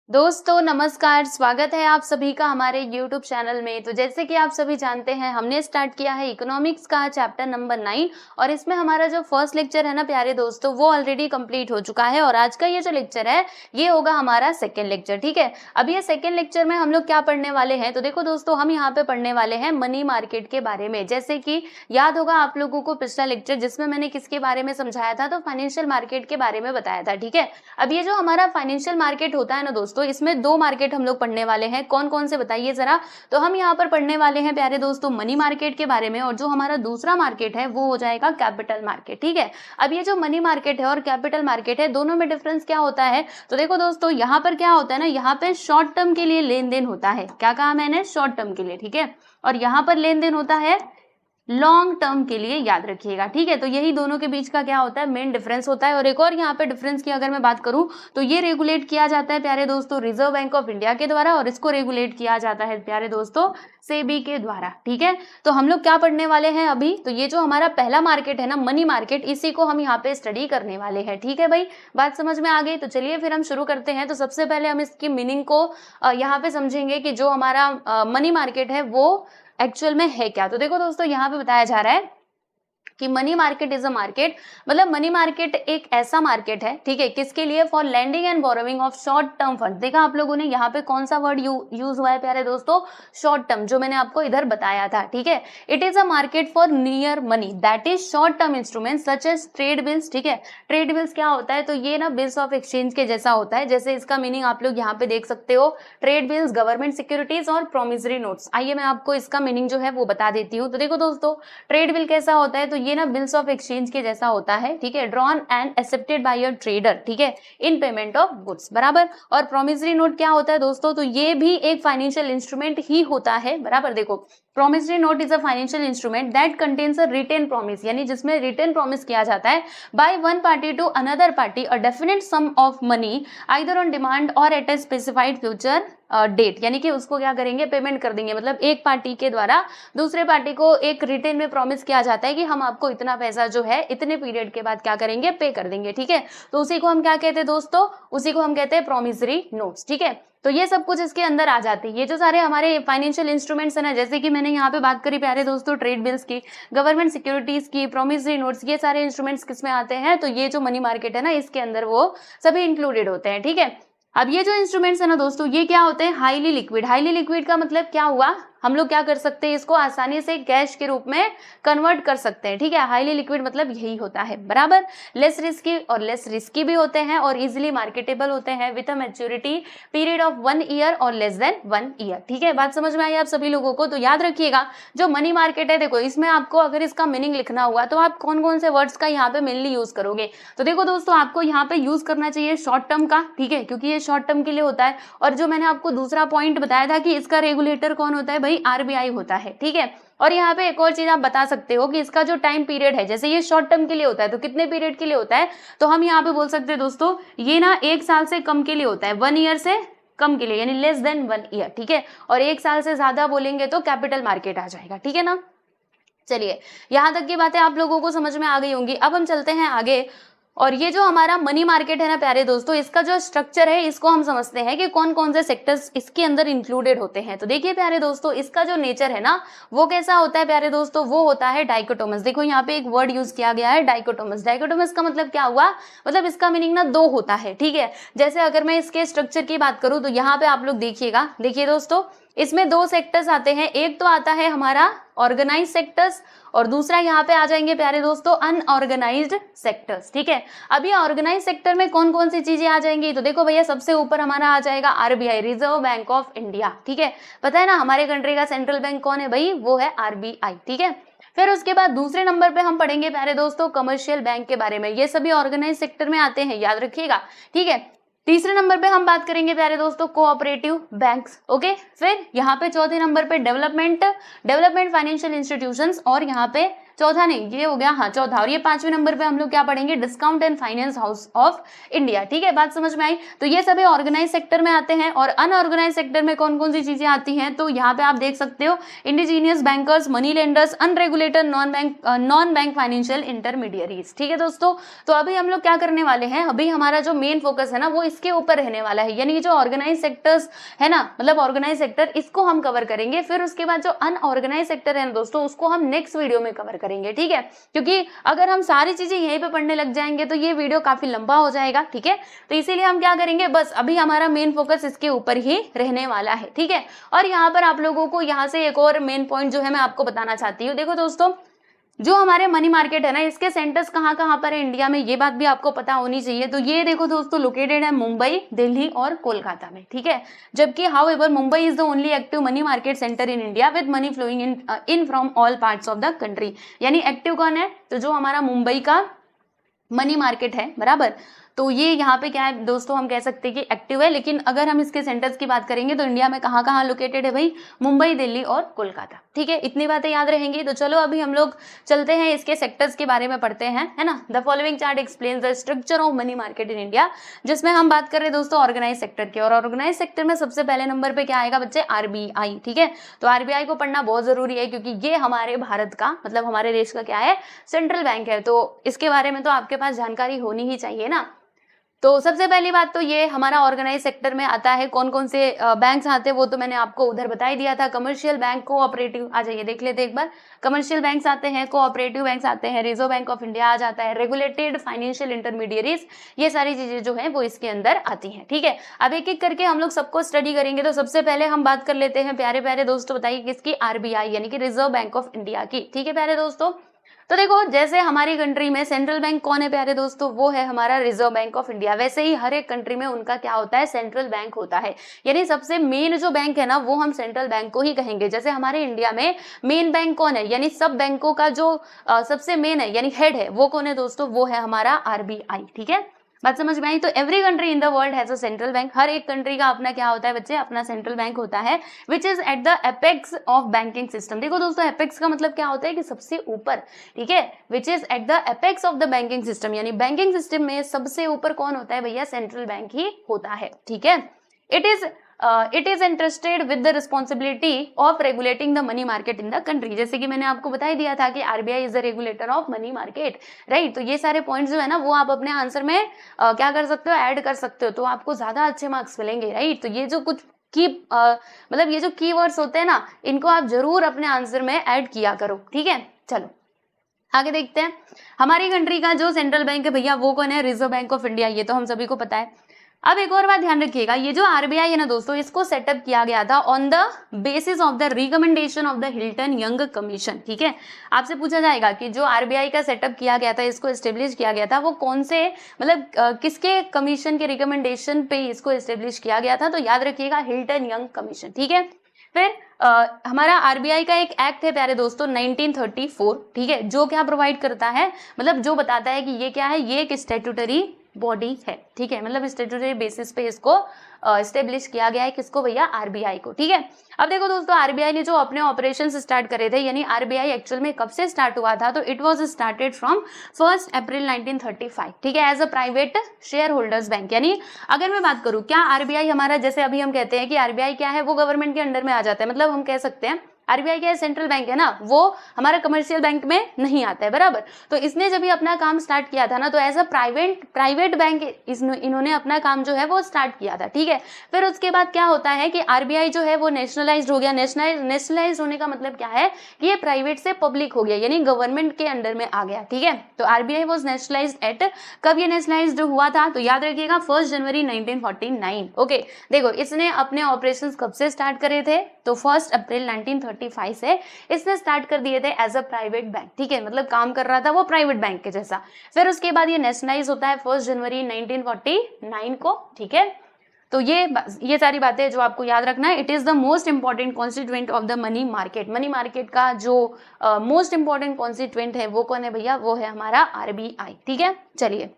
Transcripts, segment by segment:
दोस्तों नमस्कार, स्वागत है आप सभी का हमारे YouTube चैनल में। तो जैसे कि आप सभी जानते हैं हमने स्टार्ट किया है इकोनॉमिक्स का चैप्टर नंबर 9 और इसमें हमारा जो फर्स्ट लेक्चर है ना प्यारे दोस्तों वो ऑलरेडी कंप्लीट हो चुका है और आज का ये जो लेक्चर है ये होगा हमारा सेकेंड लेक्चर। ठीक है, अब ये सेकेंड लेक्चर में हम लोग क्या पढ़ने वाले हैं, तो देखो दोस्तों हम यहाँ पे पढ़ने वाले हैं मनी मार्केट के बारे में। जैसे कि याद होगा आप लोगों को पिछला लेक्चर जिसमें मैंने किसके बारे में समझाया था, तो फाइनेंशियल मार्केट के बारे में बताया था। ठीक है, अब ये जो हमारा फाइनेंशियल मार्केट होता है ना दोस्तों, इसमें दो मार्केट हम लोग पढ़ने वाले हैं। कौन कौन से बताइए जरा। तो हम यहाँ पर पढ़ने वाले हैं प्यारे दोस्तों मनी मार्केट के बारे में, और जो हमारा दूसरा मार्केट है वो हो जाएगा कैपिटल मार्केट। ठीक है, अब ये जो मनी मार्केट है और कैपिटल मार्केट है दोनों में डिफरेंस क्या होता है, तो देखो दोस्तों यहाँ पर क्या होता है ना, यहाँ पे शॉर्ट टर्म के लिए लेन देन होता है। क्या कहा मैंने, शॉर्ट टर्म के लिए। ठीक है, और यहाँ पर लेन देन होता है लॉन्ग टर्म के लिए, याद रखिएगा। ठीक है, तो यही दोनों के बीच का क्या होता है, मेन डिफरेंस होता है। और एक और यहाँ पे डिफरेंस की अगर मैं बात करूं तो ये रेगुलेट किया जाता है प्यारे दोस्तों रिजर्व बैंक ऑफ इंडिया के द्वारा, और इसको रेगुलेट किया जाता है प्यारे दोस्तों सेबी के द्वारा। ठीक है, तो हम लोग क्या पढ़ने वाले हैं अभी, तो ये जो हमारा पहला मार्केट है ना मनी मार्केट, इसी को हम यहाँ पे स्टडी करने वाले हैं। ठीक है भाई, बात समझ में आ गई। तो चलिए फिर हम शुरू करते हैं। तो सबसे पहले हम इसकी मीनिंग को यहाँ पे समझेंगे कि जो हमारा मनी मार्केट है वो एक्चुअल में है क्या। तो देखो दोस्तों यहाँ पे बताया जा रहा है कि money market is a market, मतलब मनी मार्केट एक ऐसा मार्केट है, ठीक है, किसके लिए, for lending and borrowing of short term fund. देखा आप लोगों ने यहाँ पे कौन सा वर्ड यूज हुआ है प्यारे दोस्तों, शॉर्ट टर्म, जो मैंने आपको इधर बताया था। ठीक है, it is a market for near money that is short term instrument such as trade bills. ठीक है, ट्रेड बिल्स क्या होता है, तो ये ना बिल्स ऑफ एक्सचेंज के जैसा होता है। जैसे इसका मीनिंग आप लोग यहाँ पे देख सकते हो, ट्रेड बिल्स, गवर्नमेंट सिक्योरिटीज और प्रोमिसरी नोट्स। आइए मैं आपको इसका मीनिंग जो है वो बता देती हूँ। तो देखो दोस्तों ट्रेड बिल कैसा होता है, तो ये ना बिल्स ऑफ एक्सचेंज के जैसा होता है। ठीक है, drawn and accepted by a trader, ठीक है, इन पेमेंट ऑफ गुड्स, बराबर। और प्रोमिसरी नोट क्या होता है दोस्तों, तो ये भी एक फाइनेंशियल इंस्ट्रूमेंट ही होता है, बराबर। देखो promissory note is a financial instrument that contains a written promise, यानी जिसमें रिटेन प्रॉमिस किया जाता है by one party to another party a definite sum of money either on demand और at a specified future date, यानी कि उसको क्या करेंगे, पेमेंट कर देंगे। मतलब एक पार्टी के द्वारा दूसरे पार्टी को एक रिटेन में प्रॉमिस किया जाता है कि हम आपको इतना पैसा जो है इतने पीरियड के बाद क्या करेंगे, पे कर देंगे। ठीक है, तो उसी को हम क्या कहते हैं दोस्तों, उसी को हम कहते हैं प्रोमिसरी नोट्स। ठीक है, तो ये सब कुछ इसके अंदर आ जाती है। ये जो सारे हमारे फाइनेंशियल इंस्ट्रूमेंट्स है ना, जैसे कि मैंने यहाँ पे बात करी प्यारे दोस्तों ट्रेड बिल्स की, गवर्नमेंट सिक्योरिटीज की, प्रोमिसरी नोट्स, ये सारे इंस्ट्रूमेंट्स किसमें आते हैं, तो ये जो मनी मार्केट है ना इसके अंदर वो सभी इंक्लूडेड होते हैं। ठीक है, अब ये जो इंस्ट्रूमेंट्स है ना दोस्तों ये क्या होते हैं, हाईली लिक्विड। हाईली लिक्विड का मतलब क्या हुआ, हम लोग क्या कर सकते हैं, इसको आसानी से कैश के रूप में कन्वर्ट कर सकते हैं। ठीक है, हाईली लिक्विड मतलब यही होता है, बराबर। लेस रिस्की, और लेस रिस्की भी होते हैं और इजीली मार्केटेबल होते हैं with a maturity period of 1 year और लेस देन 1 ईयर। ठीक है, बात समझ में आई आप सभी लोगों को। तो याद रखिएगा जो मनी मार्केट है, देखो इसमें आपको अगर इसका मीनिंग लिखना हुआ तो आप कौन कौन से वर्ड्स का यहाँ पे मेनली यूज करोगे, तो देखो दोस्तों आपको यहाँ पे यूज करना चाहिए शॉर्ट टर्म का। ठीक है, क्योंकि ये शॉर्ट टर्म के लिए होता है। और जो मैंने आपको दूसरा पॉइंट बताया था कि इसका रेगुलेटर कौन होता है, भाई आरबीआई होता है। ठीक है, और यहाँ पे एक और चीज आप बता सकते हो कि इसका जो टाइम पीरियड है, जैसे ये शॉर्ट टर्म के लिए होता है तो कितने पीरियड के लिए होता है, तो हम यहाँ पे बोल सकते हैं दोस्तों ये ना 1 साल से कम के लिए होता है, 1 ईयर से कम के लिए, यानी लेस देन 1 ईयर। ठीक है, और 1 साल से ज्यादा बोलेंगे तो कैपिटल मार्केट आ जाएगा। ठीक है ना, चलिए यहां तक की बातें आप लोगों को समझ में आ गई होंगी। अब हम चलते हैं आगे, और ये जो हमारा मनी मार्केट है ना प्यारे दोस्तों, इसका जो स्ट्रक्चर है इसको हम समझते हैं कि कौन कौन से सेक्टर्स इसके अंदर इंक्लूडेड होते हैं। तो देखिए प्यारे दोस्तों इसका जो नेचर है ना वो कैसा होता है प्यारे दोस्तों, वो होता है डाइकोटोमस। देखो यहाँ पे एक वर्ड यूज किया गया है डाइकोटोमस। डाइकोटोमस का मतलब क्या हुआ, मतलब इसका मीनिंग ना दो होता है। ठीक है, जैसे अगर मैं इसके स्ट्रक्चर की बात करूं तो यहाँ पे आप लोग देखिएगा, देखिए दोस्तों इसमें 2 सेक्टर्स आते हैं। एक तो आता है हमारा ऑर्गेनाइज सेक्टर्स और दूसरा यहाँ पे आ जाएंगे प्यारे दोस्तों अनऑर्गेनाइज्ड सेक्टर्स। ठीक है, अभी ऑर्गेनाइज सेक्टर में कौन कौन सी चीजें आ जाएंगी, तो देखो भैया सबसे ऊपर हमारा आ जाएगा RBI, reserve Bank of India. ठीक है, पता है ना हमारे कंट्री का सेंट्रल बैंक कौन है भाई, वो है आरबीआई। ठीक है, फिर उसके बाद दूसरे नंबर पे हम पढ़ेंगे प्यारे दोस्तों कमर्शियल बैंक के बारे में। ये सभी ऑर्गेनाइज सेक्टर में आते हैं, याद रखिएगा। ठीक है, तीसरे नंबर पे हम बात करेंगे प्यारे दोस्तों कोऑपरेटिव बैंक्स। ओके, फिर यहाँ पे चौथे नंबर पे डेवलपमेंट फाइनेंशियल इंस्टीट्यूशंस और यहाँ पे चौथा नहीं, ये हो गया हाँ चौथा। और ये 5वें नंबर पे हम लोग क्या पढ़ेंगे, discount and finance house of India. ठीक है, बात समझ में आई। तो ये सभी ऑर्गेनाइज सेक्टर में आते हैं। और अनऑर्गेनाइज सेक्टर में कौन कौन सी चीजें आती हैं, तो यहाँ पे आप देख सकते हो indigenous bankers, money lenders, unregulated non bank financial intermediaries. ठीक है दोस्तों, तो अभी हम लोग क्या करने वाले हैं, अभी हमारा जो मेन फोकस है ना वो इसके ऊपर रहने वाला है, यानी कि जो ऑर्गेनाइज सेक्टर्स है ना, मतलब ऑर्गेनाइज सेक्टर इसको हम कवर करेंगे। फिर उसके बाद जो अनऑर्गेनाइज सेक्टर है ना दोस्तों, उसको हम नेक्स्ट वीडियो में कवर करेंगे। ठीक है, क्योंकि अगर हम सारी चीजें यहीं पे पढ़ने लग जाएंगे तो ये वीडियो काफी लंबा हो जाएगा। ठीक है, तो इसीलिए हम क्या करेंगे, बस अभी हमारा मेन फोकस इसके ऊपर ही रहने वाला है। ठीक है, और यहाँ पर आप लोगों को यहाँ से एक और मेन पॉइंट जो है मैं आपको बताना चाहती हूँ। देखो दोस्तों, जो हमारे मनी मार्केट है ना, इसके सेंटर्स कहाँ कहाँ पर है इंडिया में, ये बात भी आपको पता होनी चाहिए। तो ये देखो दोस्तों, लोकेटेड है मुंबई, दिल्ली और कोलकाता में। ठीक है, जबकि however Mumbai is the only active money market centre in India with money flowing in from all parts of the country. यानी एक्टिव कौन है, तो जो हमारा मुंबई का मनी मार्केट है, बराबर। तो ये यहाँ पे क्या है दोस्तों, हम कह सकते हैं कि एक्टिव है। लेकिन अगर हम इसके सेंटर्स की बात करेंगे तो इंडिया में कहाँ कहाँ लोकेटेड है भाई, मुंबई, दिल्ली और कोलकाता। ठीक है, इतनी बातें याद रहेंगी। तो चलो अभी हम लोग चलते हैं, इसके सेक्टर्स के बारे में पढ़ते हैं, है ना। The following chart explains the structure of money market in India, जिसमें हम बात कर रहे हैं दोस्तों ऑर्गेनाइज सेक्टर की। और ऑर्गेनाइज सेक्टर में सबसे पहले नंबर पे क्या आएगा बच्चे, आरबीआई। ठीक है, तो आरबीआई को पढ़ना बहुत जरूरी है, क्योंकि ये हमारे भारत का, मतलब हमारे देश का क्या है, सेंट्रल बैंक है। तो इसके बारे में तो आपके पास जानकारी होनी ही चाहिए ना। तो सबसे पहली बात तो ये हमारा ऑर्गेनाइज सेक्टर में आता है। कौन कौन से बैंक्स आते हैं वो तो मैंने आपको उधर बता ही दिया था। कमर्शियल बैंक, कोऑपरेटिव, आ जाइए देख लेते एक बार। कमर्शियल बैंक्स आते हैं, कोऑपरेटिव बैंक्स आते हैं, रिजर्व बैंक ऑफ इंडिया आ जाता है, रेगुलेटेड फाइनेंशियल इंटरमीडियरीज, ये सारी चीजें जो है वो इसके अंदर आती हैं। ठीक है, अब एक एक करके हम लोग सबको स्टडी करेंगे। तो सबसे पहले हम बात कर लेते हैं प्यारे प्यारे दोस्तों, बताइए किसकी, आरबीआई यानी कि रिजर्व बैंक ऑफ इंडिया की। ठीक है प्यारे दोस्तों, तो देखो जैसे हमारी कंट्री में सेंट्रल बैंक कौन है प्यारे दोस्तों, वो है हमारा रिजर्व बैंक ऑफ इंडिया। वैसे ही हर एक कंट्री में उनका क्या होता है, सेंट्रल बैंक होता है। यानी सबसे मेन जो बैंक है ना वो हम सेंट्रल बैंक को ही कहेंगे। जैसे हमारे इंडिया में मेन बैंक कौन है, यानी सब बैंकों का जो सबसे मेन है यानी हेड है, वो कौन है दोस्तों, वो है हमारा आरबीआई। ठीक है, बात समझ में आई। तो every country in the world has a central bank. हर एक कंट्री का अपना क्या होता है बच्चे, अपना सेंट्रल बैंक होता है, which is at the apex of banking system. देखो दोस्तों, एपेक्स का मतलब क्या होता है कि सबसे ऊपर। ठीक है, which is at the apex of the banking system, यानी बैंकिंग सिस्टम में सबसे ऊपर कौन होता है भैया, सेंट्रल बैंक ही होता है। ठीक है, it is interested with the responsibility of regulating the money market in the country. जैसे कि मैंने आपको बता ही दिया था कि RBI is the regulator of money market, right. तो ये सारे पॉइंट्स जो है ना वो आप अपने आंसर में क्या कर सकते हो, ऐड कर सकते हो, तो आपको ज्यादा अच्छे मार्क्स मिलेंगे, राइट। तो ये जो कुछ की मतलब ये जो कीवर्ड्स होते हैं ना, इनको आप जरूर अपने आंसर में ऐड किया करो। ठीक है, चलो आगे देखते हैं। हमारी कंट्री का जो सेंट्रल बैंक है भैया वो कौन है, रिजर्व बैंक ऑफ इंडिया, ये तो हम सभी को पता है। अब एक और बात ध्यान रखिएगा, ये जो आरबीआई है ना दोस्तों, इसको सेटअप किया गया था on the basis of the recommendation of the Hilton young commission. ठीक है, आपसे पूछा जाएगा कि जो आरबीआई का सेटअप किया गया था, इसको एस्टेब्लिश किया गया था, वो कौन से मतलब किसके कमीशन के रिकमेंडेशन पे इसको एस्टेब्लिश किया गया था, तो याद रखिएगा हिल्टन यंग कमीशन। ठीक है, फिर हमारा आरबीआई का एक एक्ट है प्यारे दोस्तों 1934। ठीक है, जो क्या प्रोवाइड करता है, मतलब जो बताता है कि ये क्या है, ये एक स्टैट्यूटरी बॉडी है। ठीक है, मतलब स्टैट्यूटरी बेसिस पे इसको एस्टेब्लिश किया गया है, किसको भैया, आरबीआई को। ठीक है, अब देखो दोस्तों, आरबीआई ने जो अपने ऑपरेशंस स्टार्ट करे थे, यानी आरबीआई एक्चुअल में कब से स्टार्ट हुआ था, तो it was started from 1 April 1935। ठीक है, as a private share holders bank. यानी अगर मैं बात करूं, क्या आरबीआई हमारा, जैसे अभी हम कहते हैं कि आरबीआई क्या है, वो गवर्नमेंट के अंडर में आ जाता है, मतलब हम कह सकते हैं आरबीआई क्या है, सेंट्रल बैंक है ना, वो हमारा कमर्शियल बैंक में नहीं आता है, बराबर। तो इसने जब भी अपना काम स्टार्ट किया था ना, तो एज अ प्राइवेट बैंक इन्होंने अपना काम जो है वो स्टार्ट किया था। ठीक है, फिर उसके बाद क्या होता है कि आरबीआई जो है वो नेशनलाइज्ड हो गया। नेशनलाइज्ड होने का मतलब क्या है कि ये प्राइवेट से पब्लिक हो गया, यानी गवर्नमेंट के अंडर में आ गया। ठीक है, तो आरबीआई वाज नेशनलाइज्ड एट, कब ये नेशनलाइज्ड हुआ था, तो याद रखिएगा 1 जनवरी 1949। ओके, देखो इसने अपने ऑपरेशंस कब से स्टार्ट करे थे, तो 1 अप्रैल 1935 से इसने स्टार्ट कर दिए थे एज अ प्राइवेट बैंक। ठीक है, मतलब काम कर रहा था वो प्राइवेट बैंक के जैसा। फिर उसके बाद ये नेशनलाइज होता है 1 जनवरी 1949 को। ठीक है, तो ये सारी बातें जो आपको याद रखना है। It is the most important constituent of the money market. Money market का जो मोस्ट इंपॉर्टेंट कॉन्स्टिट्यूएंट है वो कौन है भैया, वो है हमारा आरबीआई। ठीक है, चलिए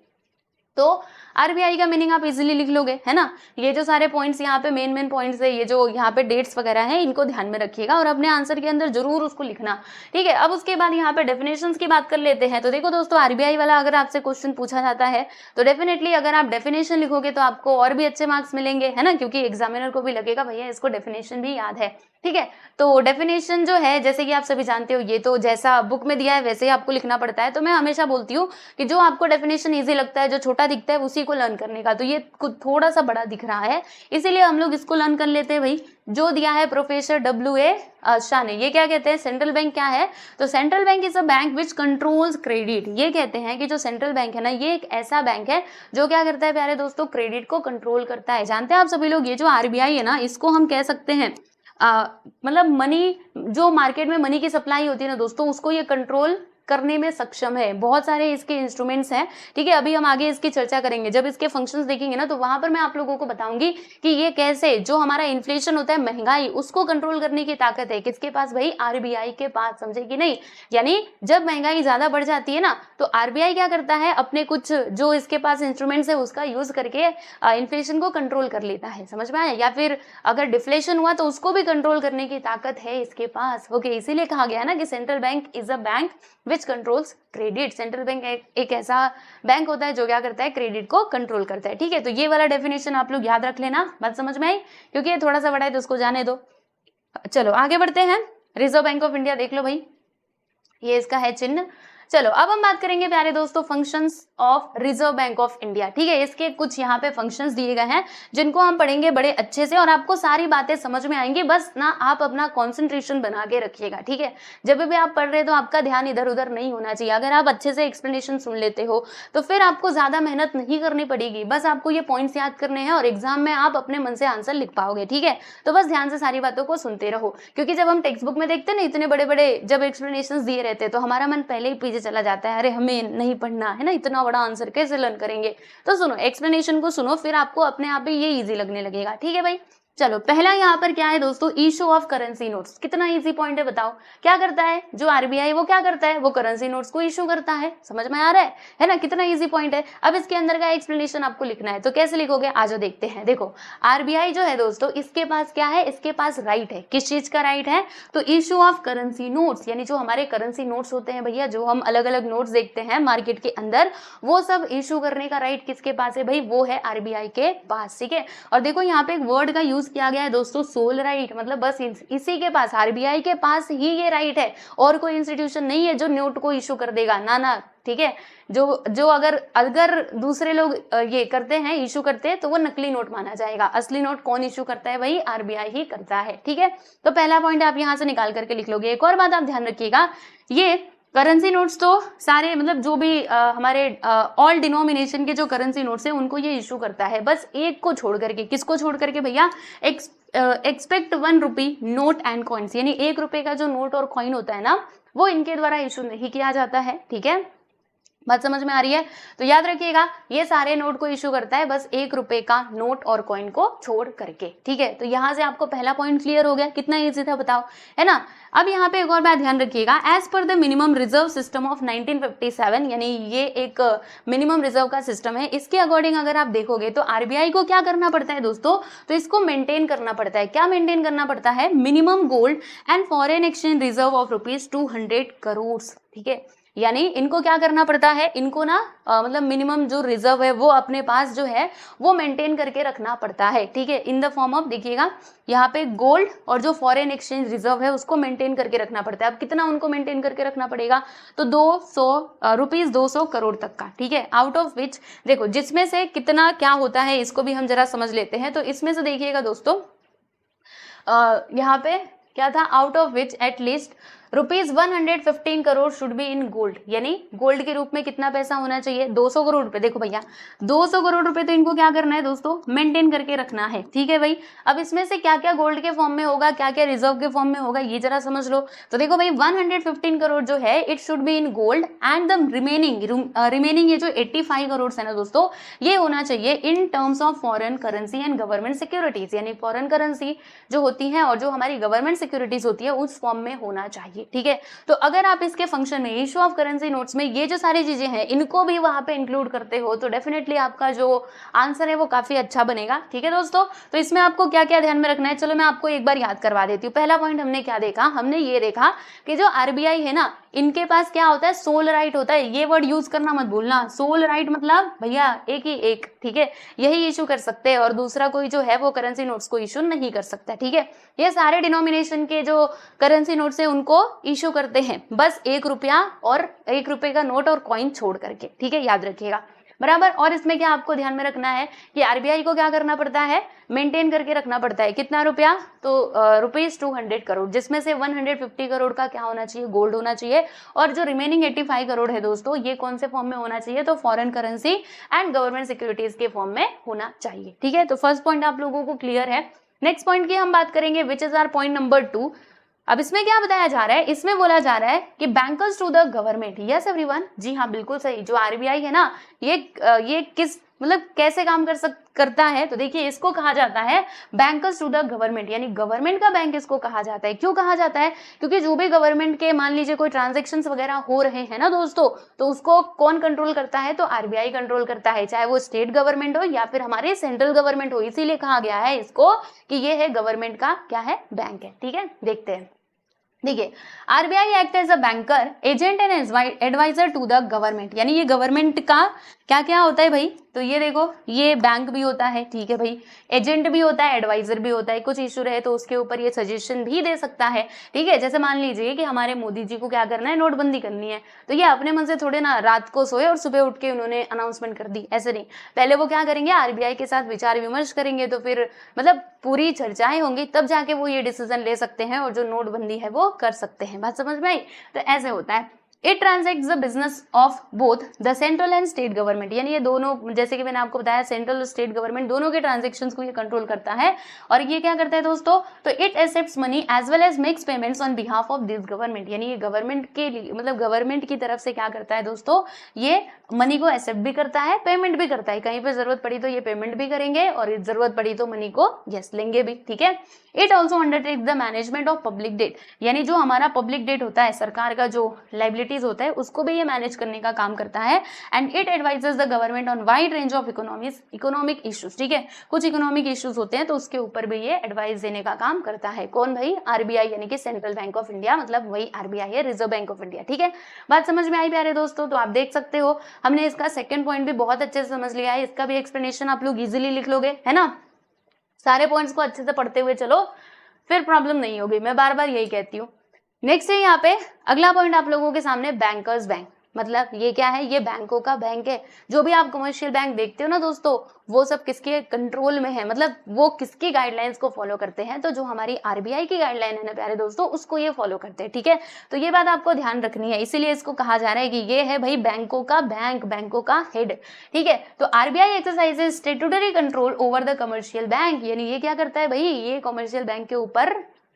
तो आरबीआई का मीनिंग आप इजीली लिख लोगे, है ना। ये जो सारे पॉइंट्स यहाँ पे मेन पॉइंट्स है, ये जो यहाँ पे डेट्स वगैरह हैं, इनको ध्यान में रखिएगा और अपने आंसर के अंदर जरूर उसको लिखना, ठीक है। अब उसके बाद यहाँ पे डेफिनेशंस की बात कर लेते हैं। तो देखो दोस्तों, आरबीआई वाला अगर आपसे क्वेश्चन पूछा जाता है तो डेफिनेटली अगर आप डेफिनेशन लिखोगे तो आपको और भी अच्छे मार्क्स मिलेंगे, है ना, क्योंकि एग्जामिनर को भी लगेगा भैया इसको डेफिनेशन भी याद है, ठीक है। तो डेफिनेशन जो है, जैसे कि आप सभी जानते हो, ये तो जैसा बुक में दिया है वैसे ही आपको लिखना पड़ता है। तो मैं हमेशा बोलती हूँ कि जो आपको डेफिनेशन इजी लगता है, जो छोटा दिखता है, उसी को लर्न करने का। तो ये थोड़ा सा बड़ा दिख रहा है, इसीलिए हम लोग इसको लर्न कर लेते हैं भाई। जो दिया है प्रोफेसर W.A. शाह ने, ये क्या कहते हैं, सेंट्रल बैंक क्या है, तो central bank is a bank which controls credit. ये कहते हैं कि जो सेंट्रल बैंक है ना, ये एक ऐसा बैंक है जो क्या करता है प्यारे दोस्तों, क्रेडिट को कंट्रोल करता है। जानते हैं आप सभी लोग, ये जो आरबीआई है ना, इसको हम कह सकते हैं मतलब मनी, जो मार्केट में मनी की सप्लाई होती है ना दोस्तों, उसको ये कंट्रोल करने में सक्षम है। बहुत सारे इसके इंस्ट्रूमेंट्स हैं, ठीक है। अभी हम आगे इसकी चर्चा करेंगे, जब इसके फंक्शंस देखेंगे ना, तो वहां पर मैं आप लोगों को बताऊंगी कि ये कैसे, जो हमारा इन्फ्लेशन होता है, महंगाई, उसको कंट्रोल करने की ताकत है किसके पास भाई, आरबीआई के पास, समझे कि नहीं। यानी जब महंगाई ज्यादा बढ़ जाती है ना, तो आरबीआई क्या करता है, अपने कुछ जो इसके पास इंस्ट्रूमेंट्स है उसका यूज करके इन्फ्लेशन को कंट्रोल कर लेता है, समझ में आया। या फिर अगर डिफ्लेशन हुआ तो उसको भी कंट्रोल करने की ताकत है इसके पास, ओके। इसीलिए कहा गया ना कि central bank is a bank which controls credit. Central bank एक ऐसा बैंक होता है जो क्या करता है, क्रेडिट को कंट्रोल करता है, ठीक है। तो ये वाला डेफिनेशन आप लोग याद रख लेना, बात समझ में आई, क्योंकि ये थोड़ा सा बड़ा है तो उसको जाने दो। चलो आगे बढ़ते हैं। रिजर्व बैंक ऑफ इंडिया देख लो भाई, ये इसका है चिन्ह। चलो अब हम बात करेंगे प्यारे दोस्तों functions of reserve Bank of India, ठीक है। इसके कुछ यहाँ पे फंक्शंस दिए गए हैं जिनको हम पढ़ेंगे बड़े अच्छे से, और आपको सारी बातें समझ में आएंगी। बस ना आप अपना कंसंट्रेशन बना के रखिएगा, ठीक है। जब भी आप पढ़ रहे तो आपका ध्यान इधर उधर नहीं होना चाहिए। अगर आप अच्छे से एक्सप्लेनेशन सुन लेते हो तो फिर आपको ज्यादा मेहनत नहीं करनी पड़ेगी, बस आपको ये पॉइंट्स याद करने हैं और एग्जाम में आप अपने मन से आंसर लिख पाओगे, ठीक है। तो बस ध्यान से सारी बातों को सुनते रहो, क्योंकि जब हम टेक्स्ट बुक में देखते हैं ना, इतने बड़े बड़े जब एक्सप्लेनेशन दिए रहते हैं तो हमारा मन पहले ही पीछे चला जाता है, अरे हमें नहीं पढ़ना है ना, इतना बड़ा आंसर कैसे लर्न करेंगे। तो सुनो, एक्सप्लेनेशन को सुनो, फिर आपको अपने आप ही ये इजी लगने लगेगा, ठीक है भाई। चलो पहला यहाँ पर क्या है दोस्तों, इशू ऑफ करेंसी नोट्स। कितना इजी पॉइंट है बताओ, क्या करता है जो आरबीआई, वो क्या करता है, वो करेंसी नोट्स को इशू करता है। समझ में आ रहा है ना, कितना इजी पॉइंट है। अब इसके अंदर का एक्सप्लेनेशन आपको लिखना है, तो कैसे लिखोगे, आज देखते हैं। देखो आरबीआई जो है दोस्तों, इसके पास क्या है, इसके पास राइट है। किस चीज का राइट है, तो इशू ऑफ करेंसी नोट्स, यानी जो हमारे करेंसी नोट्स होते हैं भैया, जो हम अलग अलग नोट्स देखते हैं मार्केट के अंदर, वो सब इशू करने का राइट किसके पास है भाई, वो है आरबीआई के पास, ठीक है। और देखो यहाँ पे एक वर्ड का यूज किया गया है दोस्तों, सोल राइट, मतलब बस इसी के पास, आरबीआई के पास ही ये राइट है, और कोई इंस्टीट्यूशन नहीं है जो नोट को इशू कर देगा, ना ना, ठीक है। जो अगर दूसरे लोग ये करते हैं, इशू करते हैं, तो वो नकली नोट माना जाएगा। असली नोट कौन इशू करता है भाई, आरबीआई ही करता है, ठीक है। तो पहला पॉइंट आप यहाँ से निकाल करके लिख लोगे। एक और बात आप ध्यान रखिएगा, ये करेंसी नोट्स तो सारे, मतलब जो भी हमारे ऑल डिनोमिनेशन के जो करेंसी नोट्स है उनको ये इशू करता है, बस एक को छोड़ करके। किसको छोड़ करके भैया, expect 1 rupee note and coins, यानी 1 रुपए का जो नोट और कॉइन होता है ना, वो इनके द्वारा इशू नहीं किया जाता है, ठीक है। बात समझ में आ रही है, तो याद रखिएगा ये सारे नोट को इशू करता है बस 1 रुपए का नोट और कॉइन को छोड़ करके, ठीक है। तो यहाँ से आपको पहला पॉइंट क्लियर हो गया, कितना इजी था बताओ, है ना। अब यहाँ पे एक और बात ध्यान रखिएगा, as per the minimum reserve system of 1957, यानी ये एक मिनिमम रिजर्व का सिस्टम है, इसके अकॉर्डिंग अगर आप देखोगे तो आरबीआई को क्या करना पड़ता है दोस्तों, तो इसको मेंटेन करना पड़ता है। क्या मेंटेन करना पड़ता है, minimum gold and foreign exchange reserve of ₹200 crore, ठीक है। यानी इनको क्या करना पड़ता है, इनको ना मतलब मिनिमम जो रिजर्व है वो अपने पास जो है वो मेंटेन करके रखना पड़ता है, ठीक है। इन द फॉर्म ऑफ, देखिएगा यहाँ पे गोल्ड और जो फॉरेन एक्सचेंज रिजर्व है उसको मेंटेन करके रखना पड़ता है। अब कितना उनको मेंटेन करके रखना पड़ेगा, तो 200 करोड़ तक का, ठीक है। आउट ऑफ विच, देखो जिसमें से कितना क्या होता है इसको भी हम जरा समझ लेते हैं। तो इसमें से देखिएगा दोस्तों, यहाँ पे क्या था, out of which at least ₹115 crore should be in gold, यानी गोल्ड के रूप में कितना पैसा होना चाहिए, 200 करोड़ रुपए। देखो भैया 200 करोड़ रुपए तो इनको क्या करना है दोस्तों, मेंटेन करके रखना है, ठीक है भाई। अब इसमें से क्या क्या गोल्ड के फॉर्म में होगा, क्या क्या रिजर्व के फॉर्म में होगा, ये जरा समझ लो। तो देखो भाई 115 करोड़ जो है it should be in gold, and the remaining ये जो 85 करोड़ है ना दोस्तों, ये होना चाहिए in terms of foreign currency and government securities, यानी फॉरेन करेंसी जो होती है और जो हमारी गवर्नमेंट सिक्योरिटीज होती है उस फॉर्म में होना चाहिए, चाहिए, ठीक है। तो अगर आप इसके फंक्शन में इशू ऑफ करेंसी नोट्स में ये जो सारी चीजें हैं इनको भी वहां पे इंक्लूड करते हो तो डेफिनेटली आपका जो आंसर है वो काफी अच्छा बनेगा, ठीक है दोस्तों। तो इसमें आपको क्या क्या ध्यान में रखना है, चलो मैं आपको एक बार याद करवा देती हूँ। पहला पॉइंट हमने क्या देखा, हमने ये देखा कि जो आरबीआई है ना, इनके पास क्या होता है, सोल राइट होता है। ये वर्ड यूज करना मत भूलना, सोल राइट मतलब भैया एक ही एक, ठीक है, यही इशू कर सकते हैं और दूसरा कोई जो है वो करेंसी नोट्स को इशू नहीं कर सकता, ठीक है। ये सारे डिनोमिनेशन के जो करेंसी नोट्स है उनको इशू करते हैं बस 1 रुपया और 1 रुपए का नोट और कॉइन छोड़ करके, ठीक है, याद रखिएगा बराबर। और इसमें क्या आपको ध्यान में रखना है कि आरबीआई को क्या करना पड़ता है, मेंटेन करके रखना पड़ता है कितना रुपया, तो ₹200 करोड़, जिसमें से 150 करोड़ का क्या होना चाहिए, गोल्ड होना चाहिए। और जो रिमेनिंग 85 करोड़ है दोस्तों, ये कौन से फॉर्म में होना चाहिए, तो foreign currency and government securities के फॉर्म में होना चाहिए, ठीक है। तो फर्स्ट पॉइंट आप लोगों को क्लियर है। नेक्स्ट पॉइंट की हम बात करेंगे which is our point number 2। अब इसमें क्या बताया जा रहा है, इसमें बोला जा रहा है कि bankers to the government, yes everyone, जी हाँ बिल्कुल सही। जो आरबीआई है ना, ये किस मतलब कैसे काम करता है, तो देखिए इसको कहा जाता है बैंकर्स टू द गवर्नमेंट, यानी गवर्नमेंट का बैंक इसको कहा जाता है। क्यों कहा जाता है, क्योंकि जो भी गवर्नमेंट के मान लीजिए कोई ट्रांजेक्शन्स वगैरह हो रहे हैं ना दोस्तों, तो उसको कौन कंट्रोल करता है, तो आरबीआई कंट्रोल करता है, चाहे वो स्टेट गवर्नमेंट हो या फिर हमारे सेंट्रल गवर्नमेंट हो। इसीलिए कहा गया है इसको कि ये है गवर्नमेंट का क्या है, बैंक है, ठीक है। देखते हैं, देखिए RBI act as a banker, agent and adviser to the government, यानी ये गवर्नमेंट का क्या क्या होता है भाई, तो ये देखो ये बैंक भी होता है, ठीक है भाई, एजेंट भी होता है, एडवाइजर भी होता है, कुछ इशू रहे तो उसके ऊपर ये सजेशन भी दे सकता है, ठीक है। जैसे मान लीजिए कि हमारे मोदी जी को क्या करना है, नोटबंदी करनी है, तो ये अपने मन से थोड़े ना रात को सोए और सुबह उठ के उन्होंने अनाउंसमेंट कर दी, ऐसे नहीं। पहले वो क्या करेंगे, आरबीआई के साथ विचार विमर्श करेंगे, तो फिर मतलब पूरी चर्चाएं होंगी, तब जाके वो ये डिसीजन ले सकते हैं और जो नोटबंदी है वो कर सकते हैं। बात समझ में आई, तो ऐसे होता है। It transacts the business of both the central and state government, यानी ये दोनों, जैसे कि मैंने आपको बताया सेंट्रल और स्टेट गवर्नमेंट दोनों के ट्रांजेक्शन्स को ये कंट्रोल करता है। और ये क्या करता है दोस्तों, तो it accepts money as well as makes payments on behalf of this government, यानी ये गवर्नमेंट के लिए मतलब गवर्नमेंट की तरफ से क्या करता है दोस्तों, ये मनी को एक्सेप्ट भी करता है, पेमेंट भी करता है। कहीं पे जरूरत पड़ी तो ये पेमेंट भी करेंगे और जरूरत पड़ी तो मनी को यस लेंगे भी, ठीक है। It also undertakes the management of public debt, यानी जो हमारा पब्लिक डेट होता है, सरकार का जो लाइबिलिटीज होता है उसको भी ये मैनेज करने का काम करता है। And it advises the government on wide range of economic issues, ठीक है, कुछ इकोनॉमिक इश्यूज होते हैं तो उसके ऊपर भी ये एडवाइस देने का काम करता है। कौन भाई, आरबीआई, यानी कि सेंट्रल बैंक ऑफ इंडिया, मतलब वही आरबीआई है, रिजर्व बैंक ऑफ इंडिया, ठीक है। बात समझ में आई प्यारे दोस्तों, तो आप देख सकते हो हमने इसका सेकंड पॉइंट भी बहुत अच्छे से समझ लिया है, इसका भी एक्सप्लेनेशन आप लोग इजीली लिख लोगे, है ना। सारे पॉइंट्स को अच्छे से पढ़ते हुए चलो, फिर प्रॉब्लम नहीं होगी, मैं बार बार यही कहती हूँ। नेक्स्ट है यहाँ पे अगला पॉइंट आप लोगों के सामने, बैंकर्स बैंक, मतलब ये क्या है, ये बैंकों का बैंक है। जो भी आप कमर्शियल बैंक देखते हो ना दोस्तों, वो सब किसके कंट्रोल में है, मतलब वो किसकी गाइडलाइंस को फॉलो करते हैं, तो जो हमारी आरबीआई की गाइडलाइन है ना प्यारे दोस्तों, उसको ये फॉलो करते हैं, ठीक है। तो ये बात आपको ध्यान रखनी है, इसीलिए इसको कहा जा रहा है कि ये है भाई बैंकों का बैंक, बैंकों का हेड, ठीक है। तो RBI exercises statutory control over the commercial bank, यानी ये क्या करता है भाई, ये कमर्शियल बैंक के ऊपर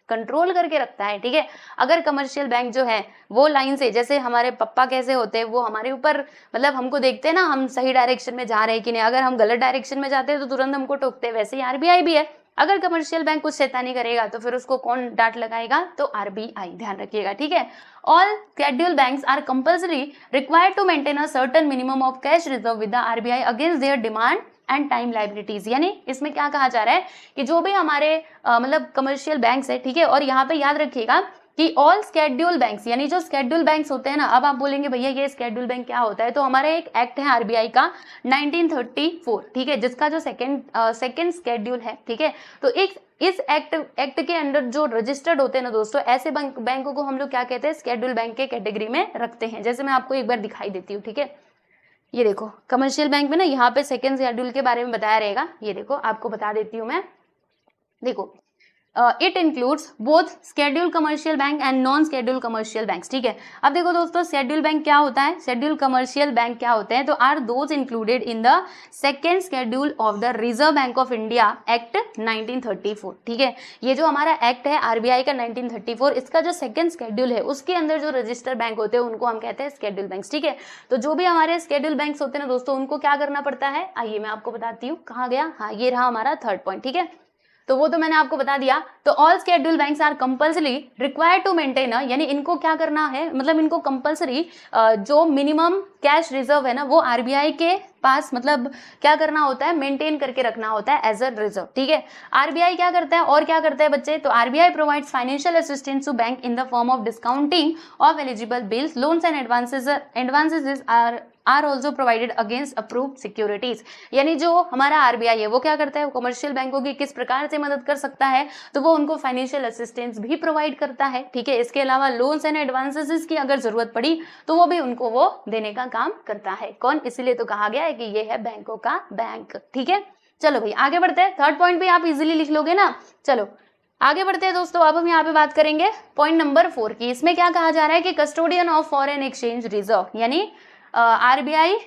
कंट्रोल करके रखता है, ठीक है। अगर कमर्शियल बैंक जो है वो लाइन से, जैसे हमारे पापा कैसे होते हैं, वो हमारे ऊपर मतलब हमको देखते हैं ना हम सही डायरेक्शन में जा रहे हैं कि नहीं, अगर हम गलत डायरेक्शन में जाते हैं तो तुरंत हमको टोकते हैं, वैसे ही आरबीआई भी है। अगर कमर्शियल बैंक कुछ शैतानी करेगा तो फिर उसको कौन डांट लगाएगा, तो आरबीआई, ध्यान रखिएगा, ठीक है। All scheduled banks are compulsory required to maintain a certain minimum of cash reserve with the RBI against their demand and time liabilities, यानी इसमें क्या कहा जा रहा है कि जो भी हमारे मतलब कमर्शियल बैंक्स है, ठीक है, और यहाँ पे याद रखिएगा कि ऑल स्केड्यूल बैंक्स, यानी जो स्केड्यूल बैंक्स होते हैं ना, अब आप बोलेंगे भैया ये स्केड्यूल बैंक क्या होता है, तो हमारा एक एक्ट है आरबीआई का 1934, ठीक है, जिसका जो सेकंड स्केड्यूल है, ठीक है। तो एक इस एक्ट के अंडर जो रजिस्टर्ड होते हैं ना दोस्तों, ऐसे बैंकों को हम लोग क्या कहते हैं, स्केड्यूल बैंक के कैटेगरी में रखते हैं। जैसे मैं आपको एक बार दिखाई देती हूँ, ठीक है, ये देखो कमर्शियल बैंक में ना यहाँ पे सेकंड शेड्यूल के बारे में बताया रहेगा, ये देखो आपको बता देती हूँ मैं, देखो it includes both schedule commercial bank and non schedule commercial banks, ठीक है। अब देखो दोस्तों शेड्यूल बैंक क्या होता है, शेड्यूल कमर्शियल बैंक क्या होते हैं, तो are those included in the second schedule of the Reserve Bank of India Act 1934, ठीक है। ये जो हमारा एक्ट है आरबीआई का 1934, इसका जो सेकेंड शेड्यूल है उसके अंदर जो रजिस्टर्ड बैंक होते हैं उनको हम कहते हैं शेड्यूल बैंक्स, ठीक है। तो जो भी हमारे शेड्यूल बैंक्स होते हैं ना दोस्तों, उनको क्या करना पड़ता है, आइए मैं आपको बताती हूँ, कहाँ गया, हाँ ये रहा हमारा थर्ड पॉइंट, ठीक है। तो वो तो मैंने आपको बता दिया। तो all schedule banks are compulsory required to maintain, यानी इनको क्या करना है, मतलब इनको कंपल्सरी जो मिनिमम कैश रिजर्व है ना वो आरबीआई के पास मतलब क्या करना होता है, मेंटेन करके रखना होता है एज अ रिजर्व। ठीक है, आरबीआई क्या करता है और क्या करता है बच्चे, तो RBI provides financial assistance to bank in the form of discounting of eligible bills, loans and advances are also provided against approved securities. यानी जो हमारा आरबीआई है वो क्या करता है, वो कमर्शियल बैंकों की किस प्रकार से मदद कर सकता है, तो वो उनको फाइनेंशियल असिस्टेंस भी प्रोवाइड करता है। ठीक है, इसके अलावा लोन्स एंड एडवांसेस की अगर जरूरत पड़ी तो वो भी उनको वो देने का काम करता है। कौन, इसीलिए तो कहा गया है कि ये है बैंकों का बैंक। ठीक है, चलो भाई आगे बढ़ते हैं। थर्ड पॉइंट भी आप इजीली लिख लोगे ना। चलो आगे बढ़ते हैं दोस्तों। अब हम यहाँ पे बात करेंगे पॉइंट नंबर 4 की। इसमें क्या कहा जा रहा है कि custodian of foreign exchange reserve, यानी आरबीआई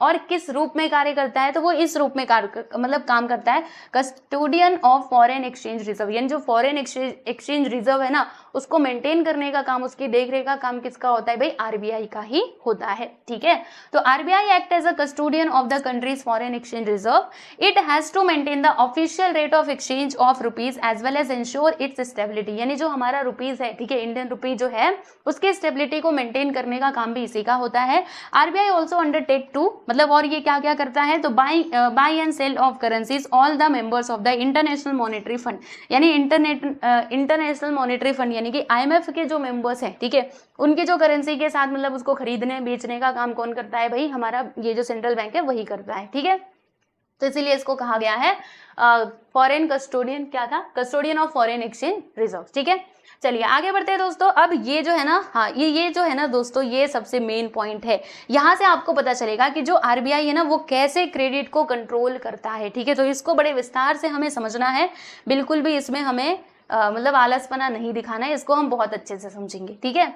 और किस रूप में कार्य करता है, तो वो इस रूप में मतलब काम करता है, custodian of foreign exchange reserve, यानी जो फॉरेन एक्सचेंज रिजर्व है ना उसको मेंटेन करने का काम, उसकी देखरेख का काम किसका होता है भाई, आरबीआई का ही होता है। ठीक है, तो RBI act as a custodian of the country's foreign exchange reserve, it has to maintain the official rate of exchange of rupees as well as ensure its stability, यानी जो हमारा रुपीज है, ठीक है, इंडियन रुपी जो है उसकी stability को मेंटेन करने का काम भी इसी का होता है। आरबीआई ऑल्सो अंडरटेक टू, मतलब और ये क्या क्या करता है, तो buy and sell of currencies all the members of the international monetary fund, यानी इंटरनेशनल मॉनेटरी फंड यानी कि आईएमएफ के जो मेंबर्स हैं, ठीक है, उनकी जो करेंसी के साथ मतलब उसको खरीदने बेचने का काम कौन करता है भाई, हमारा ये जो सेंट्रल बैंक है वही करता है। ठीक है, तो इसीलिए इसको कहा गया है फॉरेन कस्टोडियन, क्या था, custodian of foreign exchange reserve. ठीक है, चलिए आगे बढ़ते हैं दोस्तों। अब ये जो है ना, हाँ ये जो है ना दोस्तों, ये सबसे मेन पॉइंट है। यहाँ से आपको पता चलेगा कि जो आरबीआई है ना वो कैसे क्रेडिट को कंट्रोल करता है। ठीक है, तो इसको बड़े विस्तार से हमें समझना है, बिल्कुल भी इसमें हमें मतलब आलसपना नहीं दिखाना है, इसको हम बहुत अच्छे से समझेंगे। ठीक है,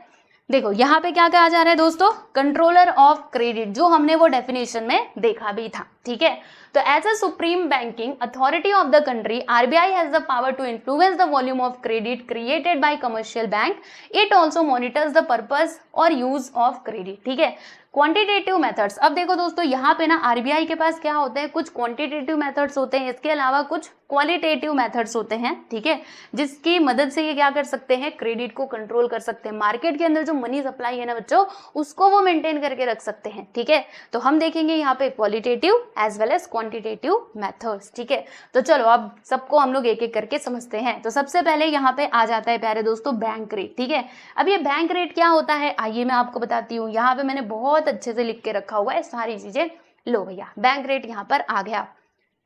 देखो यहाँ पे क्या कहा जा रहा है दोस्तों, कंट्रोलर ऑफ क्रेडिट, जो हमने वो डेफिनेशन में देखा भी था। ठीक है, तो as a supreme banking authority of the country, RBI has the power to influence the volume of credit created by commercial bank. It also monitors the purpose और यूज ऑफ क्रेडिट। ठीक है, क्वांटिटेटिव मेथड्स, अब देखो दोस्तों यहाँ पे ना RBI के पास क्या होते हैं, कुछ क्वांटिटेटिव मेथड्स होते हैं, इसके अलावा कुछ क्वालिटेटिव मेथड्स होते हैं। ठीक है, जिसकी मदद से ये क्या कर सकते हैं, क्रेडिट को कंट्रोल कर सकते हैं, मार्केट के अंदर जो मनी सप्लाई है ना बच्चों उसको वो मेंटेन करके रख सकते हैं। ठीक है, तो हम देखेंगे यहाँ पे qualitative as well as quantitative methods. ठीक है, तो चलो अब सबको हम लोग एक एक करके समझते हैं। तो सबसे पहले यहाँ पे आ जाता है प्यारे दोस्तों बैंक रेट। ठीक है, अब ये बैंक रेट क्या होता है, आइए मैं आपको बताती हूँ। यहाँ पे मैंने बहुत अच्छे से लिख के रखा हुआ है सारी चीजें, लो भैया बैंक रेट यहाँ पर आ गया।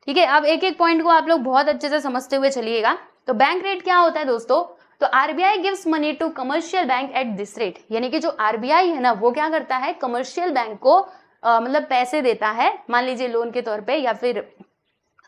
ठीक है, अब एक एक पॉइंट को आप लोग बहुत अच्छे से समझते हुए चलिएगा। तो बैंक रेट क्या होता है दोस्तों, तो RBI gives money to commercial bank at this rate, यानी कि जो आरबीआई है ना वो क्या करता है, कमर्शियल बैंक को मतलब पैसे देता है, मान लीजिए लोन के तौर पे या फिर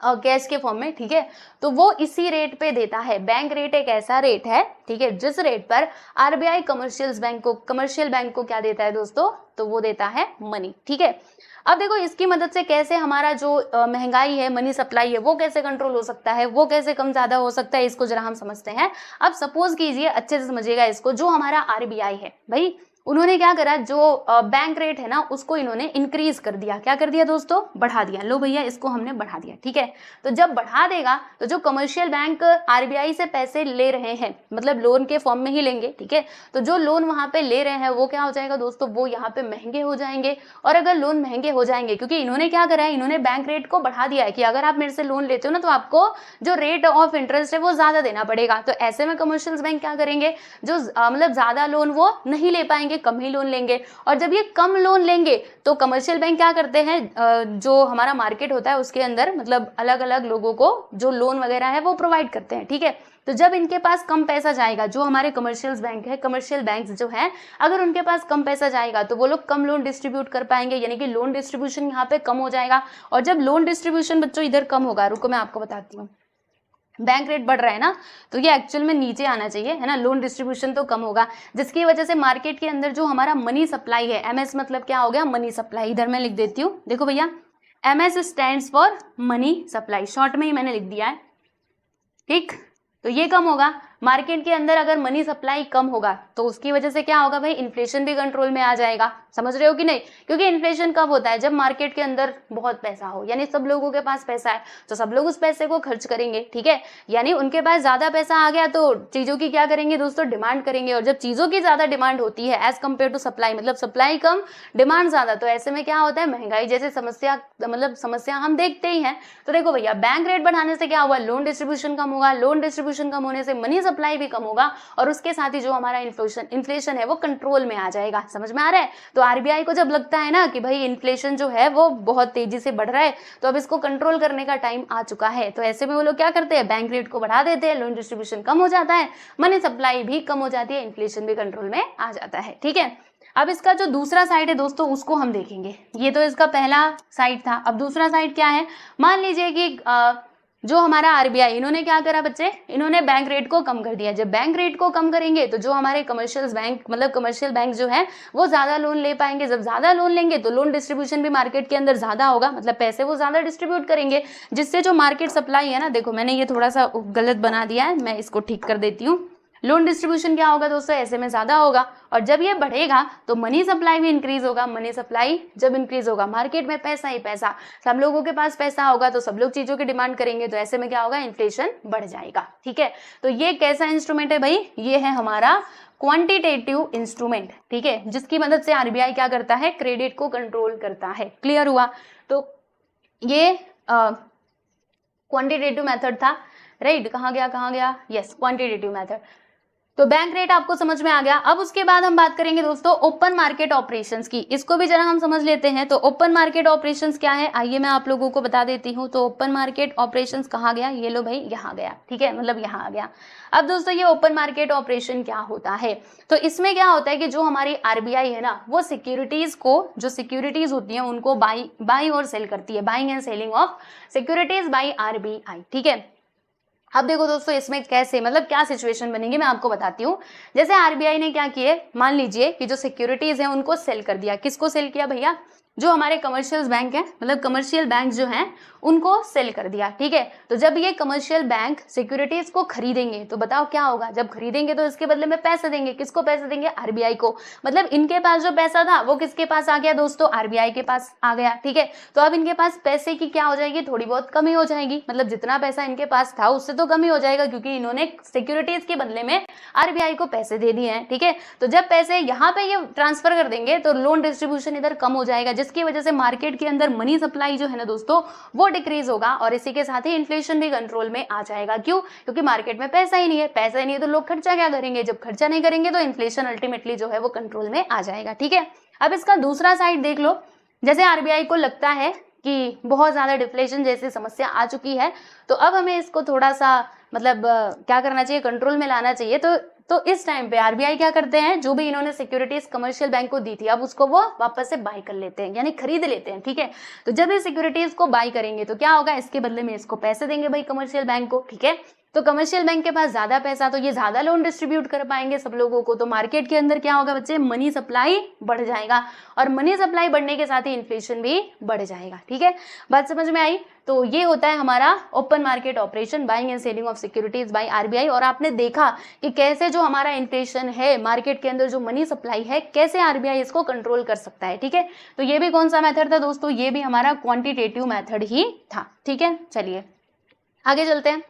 कैश के फॉर्म में। ठीक है, तो वो इसी रेट पे देता है। बैंक रेट एक ऐसा रेट है, ठीक है, जिस रेट पर आरबीआई कमर्शियल बैंक को क्या देता है दोस्तों, तो वो देता है मनी। ठीक है, अब देखो इसकी मदद से कैसे हमारा जो महंगाई है, मनी सप्लाई है, वो कैसे कंट्रोल हो सकता है, वो कैसे कम ज्यादा हो सकता है, इसको जरा हम समझते हैं। अब सपोज कीजिए, अच्छे से समझिएगा इसको, जो हमारा आरबीआई है भाई, उन्होंने क्या करा, जो बैंक रेट है ना उसको इन्होंने इंक्रीज कर दिया। क्या कर दिया दोस्तों, बढ़ा दिया। लो भैया इसको हमने बढ़ा दिया। ठीक है, तो जब बढ़ा देगा तो जो कमर्शियल बैंक आरबीआई से पैसे ले रहे हैं, मतलब लोन के फॉर्म में ही लेंगे, ठीक है, तो जो लोन वहां पे ले रहे हैं वो क्या हो जाएगा दोस्तों, वो यहाँ पे महंगे हो जाएंगे। और अगर लोन महंगे हो जाएंगे, क्योंकि इन्होंने क्या करा है, इन्होंने बैंक रेट को बढ़ा दिया है कि अगर आप मेरे से लोन लेते हो ना तो आपको जो रेट ऑफ इंटरेस्ट है वो ज्यादा देना पड़ेगा। तो ऐसे में कमर्शियल बैंक क्या करेंगे, जो मतलब ज्यादा लोन वो नहीं ले पाएंगे, कम ही लोन लेंगे। और जब ये कम लोन लेंगे तो कमर्शियल बैंक क्या करते हैं, जो हमारा मार्केट होता है उसके अंदर मतलब अलग अलग लोगों को जो लोन वगैरह है वो प्रोवाइड करते हैं। ठीक है, तो जब इनके पास कम पैसा जाएगा, जो हमारे कमर्शियल बैंक जो है, अगर उनके पास कम पैसा जाएगा तो वो लोग कम लोन डिस्ट्रीब्यूट कर पाएंगे, यानी कि लोन डिस्ट्रीब्यूशन यहाँ पे कम हो जाएगा। और जब लोन डिस्ट्रीब्यूशन बच्चों इधर कम होगा, रुको मैं आपको बताती हूँ, बैंक रेट बढ़ रहा है ना तो ये एक्चुअल में नीचे आना चाहिए, है ना, लोन डिस्ट्रीब्यूशन तो कम होगा, जिसकी वजह से मार्केट के अंदर जो हमारा मनी सप्लाई है, एमएस मतलब क्या हो गया, मनी सप्लाई, इधर मैं लिख देती हूँ, देखो भैया MS stands for money supply, short में ही मैंने लिख दिया है। ठीक, तो ये कम होगा मार्केट के अंदर अगर मनी सप्लाई कम होगा तो उसकी वजह से क्या होगा भाई, इन्फ्लेशन भी कंट्रोल में आ जाएगा। समझ रहे हो कि नहीं? क्योंकि इन्फ्लेशन कब होता है, जब मार्केट के अंदर बहुत पैसा हो, यानी सब लोगों के पास पैसा है तो सब लोग उस पैसे को खर्च करेंगे, ठीक है। यानी उनके पास ज्यादा पैसा आ गया तो चीजों की क्या करेंगे दोस्तों, डिमांड करेंगे। और जब चीजों की ज्यादा डिमांड होती है एज कम्पेयर टू सप्लाई, मतलब सप्लाई कम डिमांड ज्यादा, तो ऐसे में क्या होता है, महंगाई जैसे समस्या हम देखते ही हैं। तो देखो भैया, बैंक रेट बढ़ाने से क्या हुआ, लोन डिस्ट्रीब्यूशन कम होगा, लोन डिस्ट्रीब्यूशन कम होने से मनी सप्लाई भी कम होगा और उसके साथ ही जो हमारा इन्फ्लेशन है वो कंट्रोल में आ जाएगा। समझ में आ रहा है? तो आरबीआई को जब लगता है ना कि भाई इन्फ्लेशन जो है वो बहुत तेजी से बढ़ रहा है तो अब इसको कंट्रोल करने का टाइम आ चुका है, तो ऐसे में वो लोग क्या करते हैं, बैंक रेट को बढ़ा देते हैं, लोन डिस्ट्रीब्यूशन कम हो जाता है, मनी सप्लाई भी कम हो जाती है, इन्फ्लेशन भी कंट्रोल में आ जाता है। ठीक है, अब इसका जो दूसरा साइड है दोस्तों उसको हम देखेंगे। ये तो इसका पहला साइड था। अब दूसरा साइड क्या है, मान लीजिए कि जो हमारा आरबीआई, इन्होंने क्या करा बच्चे, इन्होंने बैंक रेट को कम कर दिया। जब बैंक रेट को कम करेंगे तो जो हमारे कमर्शियल बैंक जो है वो ज्यादा लोन ले पाएंगे। जब ज्यादा लोन लेंगे तो लोन डिस्ट्रीब्यूशन भी मार्केट के अंदर ज्यादा होगा, मतलब पैसे वो ज्यादा डिस्ट्रीब्यूट करेंगे, जिससे जो मार्केट सप्लाई है ना, देखो मैंने ये थोड़ा सा गलत बना दिया है, मैं इसको ठीक कर देती हूँ। लोन डिस्ट्रीब्यूशन क्या होगा दोस्तों, ऐसे में ज्यादा होगा और जब ये बढ़ेगा तो मनी सप्लाई भी इंक्रीज होगा। मनी सप्लाई जब इंक्रीज होगा, मार्केट में पैसा ही पैसा, सब लोगों के पास पैसा होगा तो सब लोग चीजों की डिमांड करेंगे, तो ऐसे में क्या होगा, इन्फ्लेशन बढ़ जाएगा। ठीक है, तो ये कैसा इंस्ट्रूमेंट है भाई, ये है हमारा क्वांटिटेटिव इंस्ट्रूमेंट। ठीक है, जिसकी मदद से आरबीआई क्या करता है, क्रेडिट को कंट्रोल करता है। क्लियर हुआ? तो ये क्वांटिटेटिव मेथड था, राइट। कहाँ गया, यस, क्वांटिटेटिव मेथड। तो बैंक रेट आपको समझ में आ गया। अब उसके बाद हम बात करेंगे दोस्तों ओपन मार्केट ऑपरेशंस की, इसको भी जरा हम समझ लेते हैं। तो ओपन मार्केट ऑपरेशंस क्या है, आइए मैं आप लोगों को बता देती हूँ। तो ओपन मार्केट ऑपरेशंस कहाँ गया, ये लो भाई, यहाँ गया। ठीक है, मतलब यहाँ आ गया। अब दोस्तों ये ओपन मार्केट ऑपरेशन क्या होता है, तो इसमें क्या होता है कि जो हमारी आरबीआई है ना, वो सिक्योरिटीज को, जो सिक्योरिटीज होती हैं उनको बाई और सेल करती है, buying and selling of securities by RBI. ठीक है, अब देखो दोस्तों इसमें कैसे, मतलब क्या सिचुएशन बनेगी मैं आपको बताती हूँ। जैसे आरबीआई ने क्या किए, मान लीजिए कि जो सिक्योरिटीज है उनको सेल कर दिया। किसको सेल किया भैया, जो हमारे कमर्शियल बैंक है, मतलब कमर्शियल बैंक जो हैं उनको सेल कर दिया। ठीक है, तो जब ये कमर्शियल बैंक सिक्योरिटीज को खरीदेंगे तो बताओ क्या होगा, जब खरीदेंगे तो इसके बदले में पैसे देंगे। किसको पैसे देंगे, आरबीआई को। मतलब इनके पास जो पैसा था वो किसके पास आ गया दोस्तों, आरबीआई के पास आ गया। ठीक है, तो अब इनके पास पैसे की क्या हो जाएगी, थोड़ी बहुत कमी हो जाएगी। मतलब जितना पैसा इनके पास था उससे तो कमी हो जाएगा, क्योंकि इन्होंने सिक्योरिटीज के बदले में आरबीआई को पैसे दे दिए हैं। ठीक है, तो जब पैसे यहाँ पे ये ट्रांसफर कर देंगे तो लोन डिस्ट्रीब्यूशन इधर कम हो जाएगा, जिसकी वजह से मार्केट के अंदर मनी सप्लाई जो है ना दोस्तों वो डिक्रीज होगा और इसी के साथ ही इन्फ्लेशन भी कंट्रोल में आ जाएगा। क्यों, क्योंकि मार्केट में पैसा ही नहीं है, पैसा ही नहीं है तो लोग खर्चा क्या करेंगे, जब खर्चा नहीं करेंगे तो इन्फ्लेशन अल्टीमेटली जो है वो कंट्रोल में आ जाएगा। ठीक है, अब इसका दूसरा साइड देख लो। जैसे आरबीआई को लगता है कि बहुत ज्यादा डिफ्लेशन जैसी समस्या आ चुकी है, तो अब हमें इसको थोड़ा सा मतलब क्या करना चाहिए, कंट्रोल में लाना चाहिए। तो इस टाइम पे आरबीआई क्या करते हैं, जो भी इन्होंने सिक्योरिटीज कमर्शियल बैंक को दी थी अब उसको वो वापस से बाय कर लेते हैं, यानी खरीद लेते हैं। ठीक है, तो जब ये सिक्योरिटीज को बाय करेंगे तो क्या होगा, इसके बदले में इसको पैसे देंगे भाई कमर्शियल बैंक को। ठीक है, तो कमर्शियल बैंक के पास ज्यादा पैसा, तो ये ज्यादा लोन डिस्ट्रीब्यूट कर पाएंगे सब लोगों को, तो मार्केट के अंदर क्या होगा बच्चे, मनी सप्लाई बढ़ जाएगा और मनी सप्लाई बढ़ने के साथ ही इन्फ्लेशन भी बढ़ जाएगा। ठीक है, बात समझ में आई? तो ये होता है हमारा open market operation, buying and selling of securities by RBI. और आपने देखा कि कैसे जो हमारा इन्फ्लेशन है, मार्केट के अंदर जो मनी सप्लाई है, कैसे आरबीआई इसको कंट्रोल कर सकता है। ठीक है, तो ये भी कौन सा मेथड था दोस्तों, ये भी हमारा क्वांटिटेटिव मेथड ही था। ठीक है, चलिए आगे चलते हैं।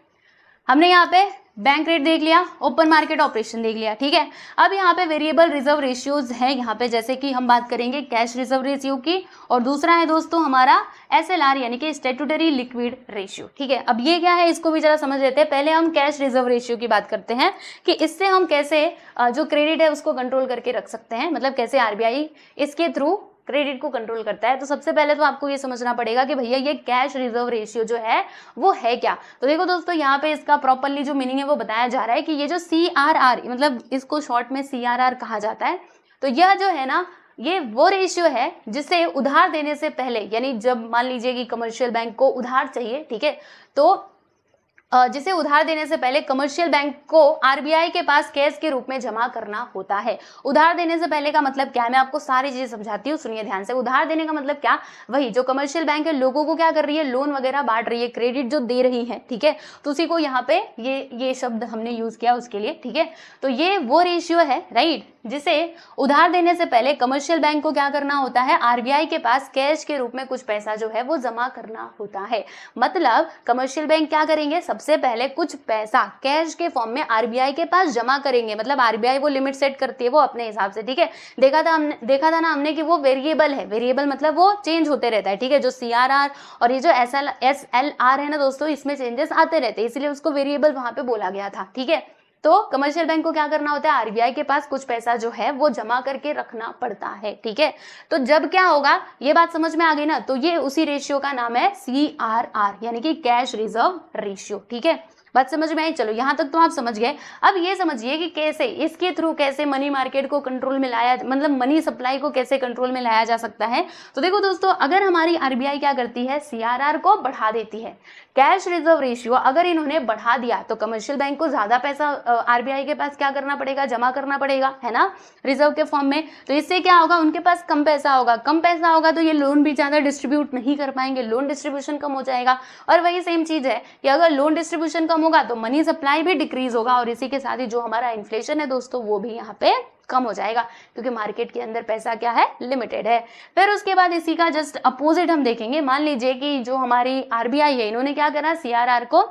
हमने यहाँ पे बैंक रेट देख लिया, ओपन मार्केट ऑपरेशन देख लिया। ठीक है, अब यहाँ पे वेरिएबल रिजर्व रेशियोज है यहाँ पे, जैसे कि हम बात करेंगे कैश रिजर्व रेशियो की, और दूसरा है दोस्तों हमारा एसएलआर यानी कि स्टैट्यूटरी लिक्विड रेशियो। ठीक है, अब ये क्या है इसको भी जरा समझ लेते हैं। पहले हम कैश रिजर्व रेशियो की बात करते हैं कि इससे हम कैसे जो क्रेडिट है उसको कंट्रोल करके रख सकते हैं, मतलब कैसे आरबीआई इसके थ्रू क्रेडिट को कंट्रोल करता है। तो सबसे पहले तो आपको ये समझना पड़ेगा कि भैया ये कैश रिजर्व रेशियो जो है वो है क्या। तो देखो दोस्तों यहाँ पे इसका प्रॉपरली जो मीनिंग है वो बताया जा रहा है कि ये जो CRR, मतलब इसको शॉर्ट में CRR कहा जाता है, तो यह जो है ना ये वो रेशियो है जिसे उधार देने से पहले, यानी जब मान लीजिए कि कमर्शियल बैंक को उधार चाहिए, ठीक है, तो जिसे उधार देने से पहले कमर्शियल बैंक को आरबीआई के पास कैश के रूप में जमा करना होता है। उधार देने से पहले का मतलब क्या है, मैं आपको सारी चीजें समझाती हूँ, सुनिए ध्यान से। उधार देने का मतलब क्या, वही जो कमर्शियल बैंक है लोगों को क्या कर रही है, लोन वगैरह बांट रही है, क्रेडिट जो दे रही है, ठीक है। तो उसी को यहाँ पे ये शब्द हमने यूज किया उसके लिए, ठीक है। तो ये वो रेशियो है, राइट, जिसे उधार देने से पहले कमर्शियल बैंक को क्या करना होता है, आरबीआई के पास कैश के रूप में कुछ पैसा जो है वो जमा करना होता है। मतलब कमर्शियल बैंक क्या करेंगे, सबसे पहले कुछ पैसा कैश के फॉर्म में आरबीआई के पास जमा करेंगे। मतलब आरबीआई वो लिमिट सेट करती है वो अपने हिसाब से, ठीक है। देखा था ना हमने कि वो वेरिएबल है, वेरिएबल मतलब वो चेंज होते रहता है, ठीक है। जो सीआरआर और ये जो एसएलआर है ना दोस्तों, इसमें चेंजेस आते रहते हैं, इसलिए उसको वेरिएबल वहां पे बोला गया था, ठीक है। तो कमर्शियल बैंक को क्या करना होता है, आरबीआई के पास कुछ पैसा जो है वो जमा करके रखना पड़ता है, ठीक है। तो जब क्या होगा, ये बात समझ में आ गई ना, तो ये उसी रेशियो का नाम है सीआरआर, यानी कि कैश रिजर्व रेशियो, ठीक है। बात समझ में आई, चलो यहां तक तो आप समझ गए। अब ये समझिए कि कैसे इसके थ्रू कैसे मनी मार्केट को कंट्रोल में लाया, मतलब मनी सप्लाई को कैसे कंट्रोल में लाया जा सकता है। तो देखो दोस्तों, अगर हमारी आरबीआई क्या करती है, सीआरआर को बढ़ा देती है, कैश रिजर्व रेशियो अगर इन्होंने बढ़ा दिया, तो कमर्शियल बैंक को ज्यादा पैसा आरबीआई के पास क्या करना पड़ेगा, जमा करना पड़ेगा, है ना, रिजर्व के फॉर्म में। तो इससे क्या होगा, उनके पास कम पैसा होगा, कम पैसा होगा तो ये लोन भी ज्यादा डिस्ट्रीब्यूट नहीं कर पाएंगे, लोन डिस्ट्रीब्यूशन कम हो जाएगा। और वही सेम चीज है कि अगर लोन डिस्ट्रीब्यूशन कम होगा तो मनी सप्लाई भी डिक्रीज होगा, और इसी के साथ ही जो हमारा इन्फ्लेशन है दोस्तों वो भी यहाँ पे कम हो जाएगा, क्योंकि मार्केट के अंदर पैसा क्या है, लिमिटेड है। फिर उसके बाद इसी का जस्ट अपोजिट हम देखेंगे। मान लीजिए कि जो हमारी आरबीआई है, इन्होंने क्या करा, सीआरआर को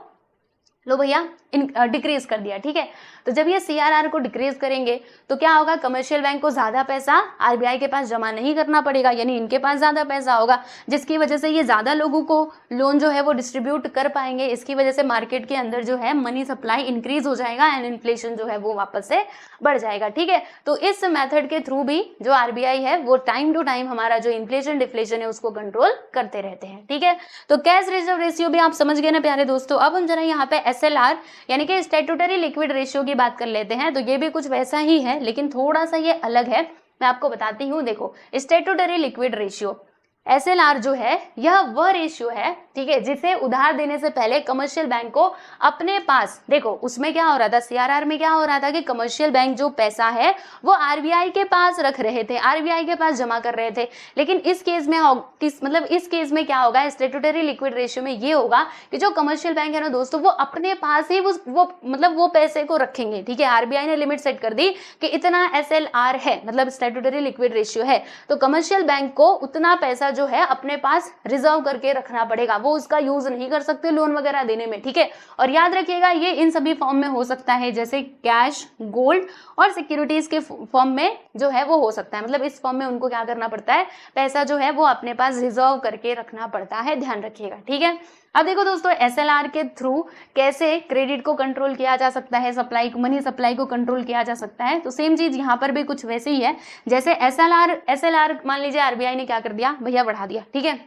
लो भैया डिक्रीज कर दिया, ठीक है। तो जब ये सीआरआर को डिक्रीज करेंगे तो क्या होगा, कमर्शियल बैंक को ज्यादा पैसा आरबीआई के पास जमा नहीं करना पड़ेगा, यानी इनके पास ज्यादा पैसा होगा, जिसकी वजह से ये ज्यादा लोगों को लोन जो है वो डिस्ट्रीब्यूट कर पाएंगे। इसकी वजह से मार्केट के अंदर जो है मनी सप्लाई इंक्रीज हो जाएगा एंड इन्फ्लेशन जो है वो वापस से बढ़ जाएगा, ठीक है। तो इस मेथड के थ्रू भी जो आरबीआई है वो टाइम टू टाइम हमारा जो इन्फ्लेशन डिफ्लेशन है उसको कंट्रोल करते रहते हैं, ठीक है। तो कैश रिजर्व रेशियो भी आप समझ गए ना प्यारे दोस्तों। अब हम जरा यहाँ पे एसएलआर यानी कि स्टैट्यूटरी लिक्विड रेशियो की बात कर लेते हैं। तो ये भी कुछ वैसा ही है, लेकिन थोड़ा सा ये अलग है, मैं आपको बताती हूँ। देखो, स्टैट्यूटरी लिक्विड रेशियो एसएलआर जो है यह वह रेशियो है, ठीक है, जिसे उधार देने से पहले कमर्शियल बैंक को अपने पास, देखो उसमें क्या हो रहा था, सीआरआर में क्या हो रहा था कि कमर्शियल बैंक जो पैसा है वो आरबीआई के पास रख रहे थे, आरबीआई के पास जमा कर रहे थे। लेकिन इस केस में इस केस में क्या होगा, स्टैट्यूटरी लिक्विड रेशियो में ये होगा कि जो कमर्शियल बैंक है ना दोस्तों, वो अपने पास ही वो पैसे को रखेंगे, ठीक है। आरबीआई ने लिमिट सेट कर दी कि इतना एसएलआर है, मतलब स्टैट्यूटरी लिक्विड रेशियो है, तो कमर्शियल बैंक को उतना पैसा जो है अपने पास रिजर्व करके रखना पड़ेगा, वो उसका यूज नहीं कर सकते लोन वगैरह देने में, ठीक है। और याद रखिएगा ये इन सभी फॉर्म में हो सकता है, जैसे कैश, गोल्ड और सिक्योरिटीज के फॉर्म में जो है वो हो सकता है। मतलब इस फॉर्म में उनको क्या करना पड़ता है, पैसा जो है वो अपने पास रिजर्व करके रखना पड़ता है, ध्यान रखिएगा, ठीक है। अब देखो दोस्तों, एसएलआर के थ्रू कैसे क्रेडिट को कंट्रोल किया जा सकता है, मनी सप्लाई को कंट्रोल किया जा सकता है। तो सेम चीज यहाँ पर भी कुछ वैसे ही है, जैसे एसएलआर मान लीजिए आरबीआई ने क्या कर दिया भैया, बढ़ा दिया, ठीक है।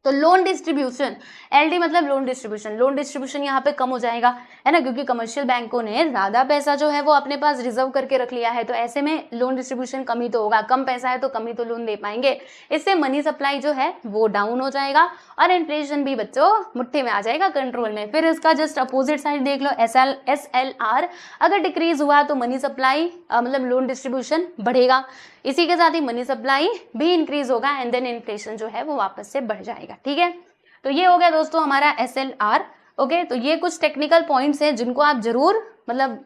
तो लोन डिस्ट्रीब्यूशन, एलडी मतलब लोन डिस्ट्रीब्यूशन यहाँ पे कम हो जाएगा, है ना, क्योंकि कमर्शियल बैंकों ने ज्यादा पैसा जो है वो अपने पास रिजर्व करके रख लिया है, तो ऐसे में लोन डिस्ट्रीब्यूशन कम ही तो होगा, कम पैसा है तो कम ही तो लोन दे पाएंगे। इससे मनी सप्लाई जो है वो डाउन हो जाएगा और इन्फ्लेशन भी बच्चों मुट्ठी में आ जाएगा, कंट्रोल में। फिर इसका जस्ट अपोजिट साइड देख लो, एसएलआर अगर डिक्रीज हुआ तो मनी सप्लाई मतलब लोन डिस्ट्रीब्यूशन बढ़ेगा, इसी के साथ ही मनी सप्लाई भी इंक्रीज होगा एंड देन इन्फ्लेशन जो है वो वापस से बढ़ जाएगा, ठीक है। तो ये हो गया दोस्तों हमारा एसएलआर, ओके। तो ये कुछ टेक्निकल पॉइंट्स हैं जिनको आप जरूर मतलब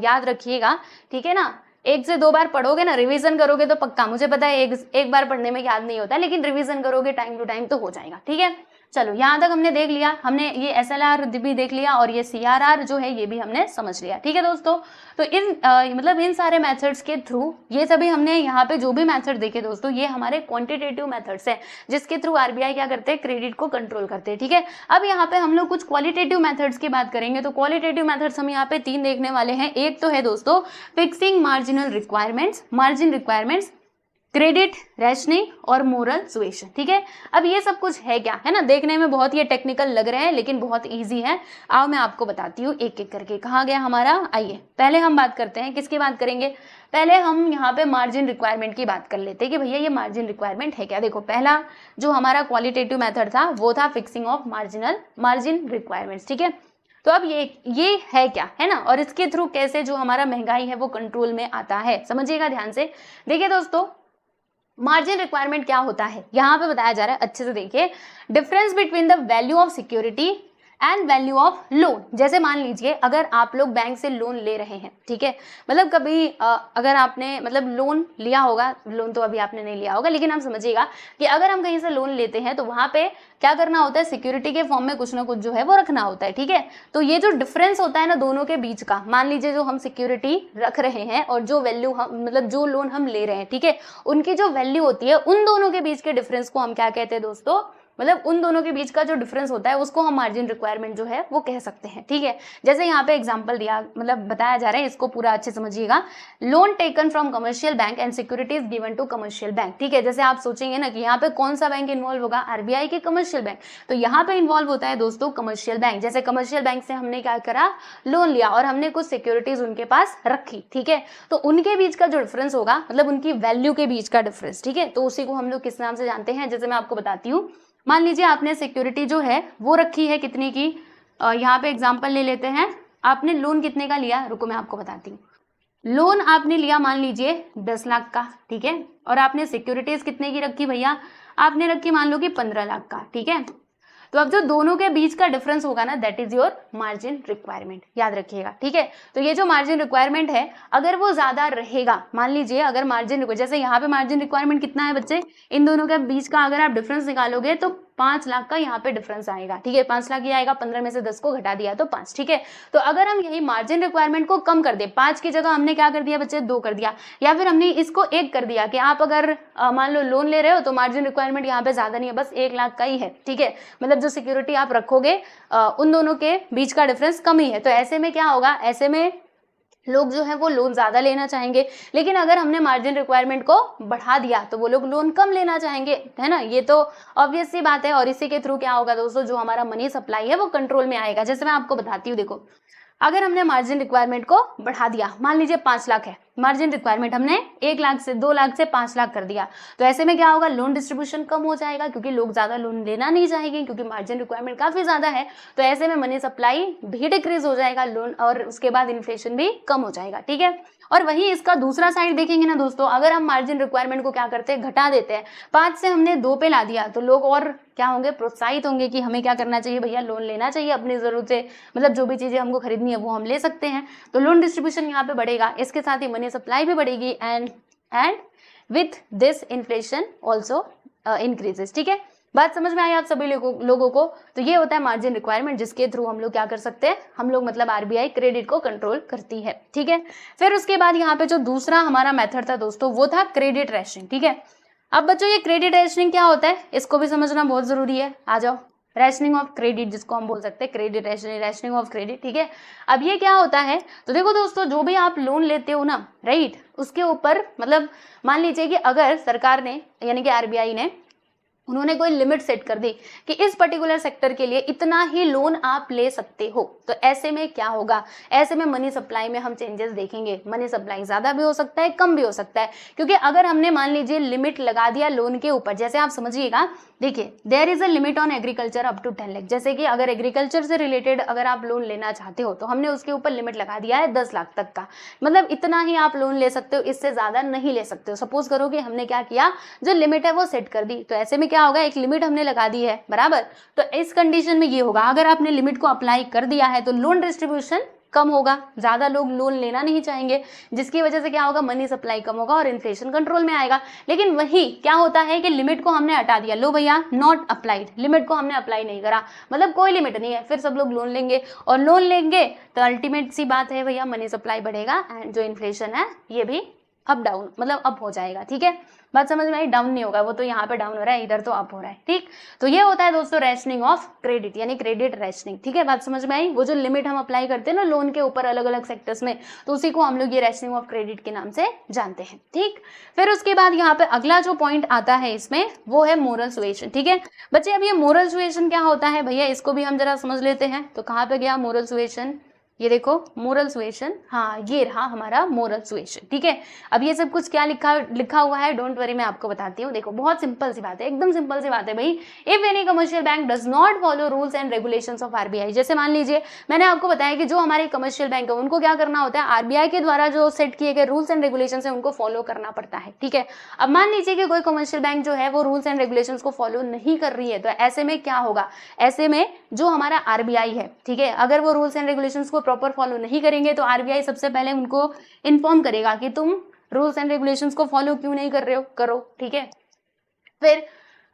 याद रखिएगा, ठीक है ना। 1 से 2 बार पढ़ोगे ना, रिवीजन करोगे तो पक्का, मुझे पता है एक बार पढ़ने में याद नहीं होता, लेकिन रिवीजन करोगे टाइम टू टाइम तो हो जाएगा, ठीक है। चलो यहाँ तक हमने देख लिया, हमने ये एसएलआर भी देख लिया और ये सीआरआर जो है ये भी हमने समझ लिया, ठीक है दोस्तों। तो मतलब इन सारे मेथड्स के थ्रू, ये सभी हमने यहाँ पे जो भी मेथड देखे दोस्तों, ये हमारे क्वांटिटेटिव मेथड्स हैं, जिसके थ्रू आरबीआई क्या करते हैं, क्रेडिट को कंट्रोल करते हैं, ठीक है। अब यहाँ पे हम लोग कुछ क्वालिटेटिव मेथड्स की बात करेंगे। तो क्वालिटेटिव मेथड्स हम यहाँ पे 3 देखने वाले हैं। एक तो है दोस्तों fixing marginal requirements, margin requirements, credit rationing और मोरल सुएशन, ठीक है। अब ये सब कुछ है क्या, है ना, देखने में बहुत ही टेक्निकल लग रहे हैं लेकिन बहुत इजी है। आओ मैं आपको बताती हूँ एक एक करके। कहाँ गया हमारा, आइए पहले हम बात करते हैं, किसकी बात करेंगे, पहले हम यहाँ पे मार्जिन रिक्वायरमेंट की बात कर लेते हैं कि भैया ये मार्जिन रिक्वायरमेंट है क्या। देखो, पहला जो हमारा क्वालिटेटिव मेथड था वो था फिक्सिंग ऑफ मार्जिन रिक्वायरमेंट्स, ठीक है। तो अब ये है क्या, है ना, और इसके थ्रू कैसे जो हमारा महंगाई है वो कंट्रोल में आता है, समझिएगा ध्यान से। देखिए दोस्तों, मार्जिन रिक्वायरमेंट क्या होता है यहाँ पे बताया जा रहा है, अच्छे से देखिए। Difference between the value of security and value of loan. जैसे मान लीजिए अगर आप लोग बैंक से लोन ले रहे हैं, ठीक है, मतलब कभी अगर आपने मतलब लोन लिया होगा, लोन तो अभी आपने नहीं लिया होगा, लेकिन आप समझिएगा कि अगर हम कहीं से लोन लेते हैं तो वहां पे क्या करना होता है, सिक्योरिटी के फॉर्म में कुछ ना कुछ जो है वो रखना होता है, ठीक है। तो ये जो डिफरेंस होता है ना दोनों के बीच का, मान लीजिए जो हम सिक्योरिटी रख रहे हैं और जो वैल्यू हम मतलब जो लोन हम ले रहे हैं, ठीक है, उनकी जो वैल्यू होती है, उन दोनों के बीच के डिफरेंस को हम क्या कहते हैं दोस्तों, मतलब उन दोनों के बीच का जो डिफरेंस होता है उसको हम मार्जिन रिक्वायरमेंट जो है वो कह सकते हैं, ठीक है। जैसे यहाँ पे एग्जांपल दिया, मतलब बताया जा रहा है, इसको पूरा अच्छे समझिएगा। Loan taken from commercial bank and securities given to commercial bank, ठीक है। जैसे आप सोचेंगे ना कि यहाँ पे कौन सा बैंक इन्वॉल्व होगा, आरबीआई के कमर्शियल बैंक, तो यहाँ पे इन्वॉल्व होता है दोस्तों कमर्शियल बैंक। जैसे कमर्शियल बैंक से हमने क्या करा, लोन लिया और हमने कुछ सिक्योरिटीज उनके पास रखी, ठीक है, तो उनके बीच का जो डिफरेंस होगा, मतलब उनकी वैल्यू के बीच का डिफरेंस, ठीक है, तो उसी को हम लोग किस नाम से जानते हैं, जैसे मैं आपको बताती हूँ। मान लीजिए आपने सिक्योरिटी जो है वो रखी है कितने की, यहाँ पे एग्जांपल ले लेते हैं। आपने लोन कितने का लिया, रुको मैं आपको बताती हूँ। लोन आपने लिया मान लीजिए 10 लाख का, ठीक है, और आपने सिक्योरिटीज कितने की रखी भैया, आपने रखी मान लो कि 15 लाख का, ठीक है। तो अब जो दोनों के बीच का डिफरेंस होगा ना, that is your margin requirement, याद रखिएगा, ठीक है। तो ये जो मार्जिन रिक्वायरमेंट है, अगर वो ज्यादा रहेगा, मान लीजिए अगर मार्जिन, जैसे यहाँ पे मार्जिन रिक्वायरमेंट कितना है बच्चे, इन दोनों के बीच का अगर आप डिफरेंस निकालोगे तो 5 लाख का यहाँ पे डिफरेंस आएगा, ठीक है, 5 लाख ये आएगा, 15 में से 10 को घटा दिया तो 5, ठीक है। तो अगर हम यही मार्जिन रिक्वायरमेंट को कम कर दे, 5 की जगह हमने क्या कर दिया बच्चे, 2 कर दिया, या फिर हमने इसको 1 कर दिया कि आप अगर मान लो लोन ले रहे हो तो मार्जिन रिक्वायरमेंट यहाँ पे ज्यादा नहीं है, बस 1 लाख का ही है, ठीक है, मतलब जो सिक्योरिटी आप रखोगे उन दोनों के बीच का डिफरेंस कम ही है। तो ऐसे में क्या होगा, ऐसे में लोग जो है वो लोन ज्यादा लेना चाहेंगे, लेकिन अगर हमने मार्जिन रिक्वायरमेंट को बढ़ा दिया तो वो लोग लोन कम लेना चाहेंगे, है ना, ये तो ऑब्वियस सी बात है। और इसी के थ्रू क्या होगा दोस्तों, जो हमारा मनी सप्लाई है वो कंट्रोल में आएगा। जैसे मैं आपको बताती हूँ, देखो अगर हमने मार्जिन रिक्वायरमेंट को बढ़ा दिया, मान लीजिए 5 लाख है मार्जिन रिक्वायरमेंट, हमने 1 लाख से 2 लाख से 5 लाख कर दिया, तो ऐसे में क्या होगा, लोन डिस्ट्रीब्यूशन कम हो जाएगा, क्योंकि लोग ज्यादा लोन लेना नहीं चाहेंगे, क्योंकि मार्जिन रिक्वायरमेंट काफी ज्यादा है। तो ऐसे में मनी सप्लाई भी डिक्रीज हो जाएगा, लोन, और उसके बाद इन्फ्लेशन भी कम हो जाएगा, ठीक है। और वही इसका दूसरा साइड देखेंगे ना दोस्तों, अगर हम मार्जिन रिक्वायरमेंट को क्या करते हैं, घटा देते हैं, 5 से हमने 2 पे ला दिया, तो लोग और क्या होंगे, प्रोत्साहित होंगे कि हमें क्या करना चाहिए भैया, लोन लेना चाहिए, अपनी जरूरत से मतलब जो भी चीजें हमको खरीदनी है वो हम ले सकते हैं। तो लोन डिस्ट्रीब्यूशन यहाँ पे बढ़ेगा, इसके साथ ही मनी सप्लाई भी बढ़ेगी, and with this inflation also increases, ठीक है। बात समझ में आई आप सभी लोगों को। तो ये होता है मार्जिन रिक्वायरमेंट, जिसके थ्रू हम लोग क्या कर सकते हैं, हम लोग मतलब आरबीआई क्रेडिट को कंट्रोल करती है, ठीक है। फिर उसके बाद यहाँ पे जो दूसरा हमारा मेथड था दोस्तों, वो था क्रेडिट रैशनिंग, ठीक है। अब बच्चों ये क्रेडिट रैशनिंग क्या होता है, इसको भी समझना बहुत जरूरी है। आ जाओ, रैशनिंग ऑफ क्रेडिट जिसको हम बोल सकते हैं, क्रेडिट रैशनिंग ऑफ क्रेडिट, ठीक है। अब ये क्या होता है, तो देखो दोस्तों, जो भी आप लोन लेते हो ना, राइट, उसके ऊपर मतलब मान लीजिए कि अगर सरकार ने यानी कि आरबीआई ने उन्होंने कोई लिमिट सेट कर दी कि इस पर्टिकुलर सेक्टर के लिए इतना ही लोन आप ले सकते हो, तो ऐसे में क्या होगा, ऐसे में मनी सप्लाई में हम चेंजेस देखेंगे। मनी सप्लाई ज्यादा भी हो सकता है, कम भी हो सकता है, क्योंकि अगर हमने मान लीजिए लिमिट लगा दिया लोन के ऊपर, जैसे आप समझिएगा, देखिए there is a limit on agriculture up to 10 lakh, जैसे कि अगर एग्रीकल्चर से रिलेटेड अगर आप लोन लेना चाहते हो तो हमने उसके ऊपर लिमिट लगा दिया है 10 लाख तक का, मतलब इतना ही आप लोन ले सकते हो, इससे ज्यादा नहीं ले सकते हो। सपोज करो कि हमने क्या किया, जो लिमिट है वो सेट कर दी, तो ऐसे में क्या होगा, एक लिमिट हमने लगा दी है, बराबर। तो इस कंडीशन में ये होगा, अगर आपने लिमिट को अप्लाई कर दिया है तो लोन डिस्ट्रीब्यूशन कम होगा, ज्यादा लोग लोन लेना नहीं चाहेंगे, जिसकी वजह से क्या होगा, मनी सप्लाई कम होगा और इन्फ्लेशन कंट्रोल में आएगा। लेकिन वही क्या होता है कि लिमिट को हमने हटा दिया, लो भैया नॉट अप्लाइड, लिमिट को हमने अप्लाई नहीं करा, मतलब कोई लिमिट नहीं है, फिर सब लोग लोन लेंगे, और लोन लेंगे तो अल्टीमेट सी बात है भैया, मनी सप्लाई बढ़ेगा एंड जो इन्फ्लेशन है ये भी अप डाउन मतलब अप हो जाएगा, ठीक है। बात समझ में आई, डाउन नहीं होगा, वो तो यहाँ पे डाउन हो रहा है, इधर तो अप हो रहा है, ठीक। तो ये होता है दोस्तों रैशनिंग ऑफ क्रेडिट, यानी क्रेडिट रैशनिंग, ठीक है। बात समझ में आई, वो जो लिमिट हम अप्लाई करते हैं ना लोन के ऊपर अलग अलग सेक्टर्स में, तो उसी को हम लोग ये रैशनिंग ऑफ क्रेडिट के नाम से जानते हैं, ठीक। फिर उसके बाद यहाँ पे अगला जो पॉइंट आता है इसमें, वो है मोरल सुएशन, ठीक है बच्चे। अब ये मोरल सुएशन क्या होता है भैया, इसको भी हम जरा समझ लेते हैं। तो कहाँ पे गया मोरल सुएशन, ये देखो मोरल सुएशन, हाँ ये रहा हमारा मोरल सुएशन, ठीक है। अब ये सब कुछ क्या लिखा हुआ है, डोंट वरी, मैं आपको बताती हूँ। देखो बहुत सिंपल सी बात है, एकदम सिंपल सी बात है भाई। If any commercial bank does not follow rules and regulations of RBI, जैसे मान लीजिए मैंने आपको बताया कि जो हमारे कमर्शियल बैंक है उनको क्या करना होता है, आरबीआई के द्वारा जो सेट किए गए रूल्स एंड रेगुलेशन है उनको फॉलो करना पड़ता है, ठीक है। अब मान लीजिए कि कोई कमर्शियल बैंक जो है वो रूल्स एंड रेगुलेशंस को फॉलो नहीं कर रही है, तो ऐसे में क्या होगा, ऐसे में जो हमारा आरबीआई है, ठीक है, अगर वो रूल्स एंड रेगुलेशंस को प्रॉपर फॉलो नहीं करेंगे तो आरबीआई सबसे पहले उनको इन्फॉर्म करेगा कि तुम रूल्स एंड रेगुलेशंस को फॉलो क्यों नहीं कर रहे हो, करो, ठीक है। फिर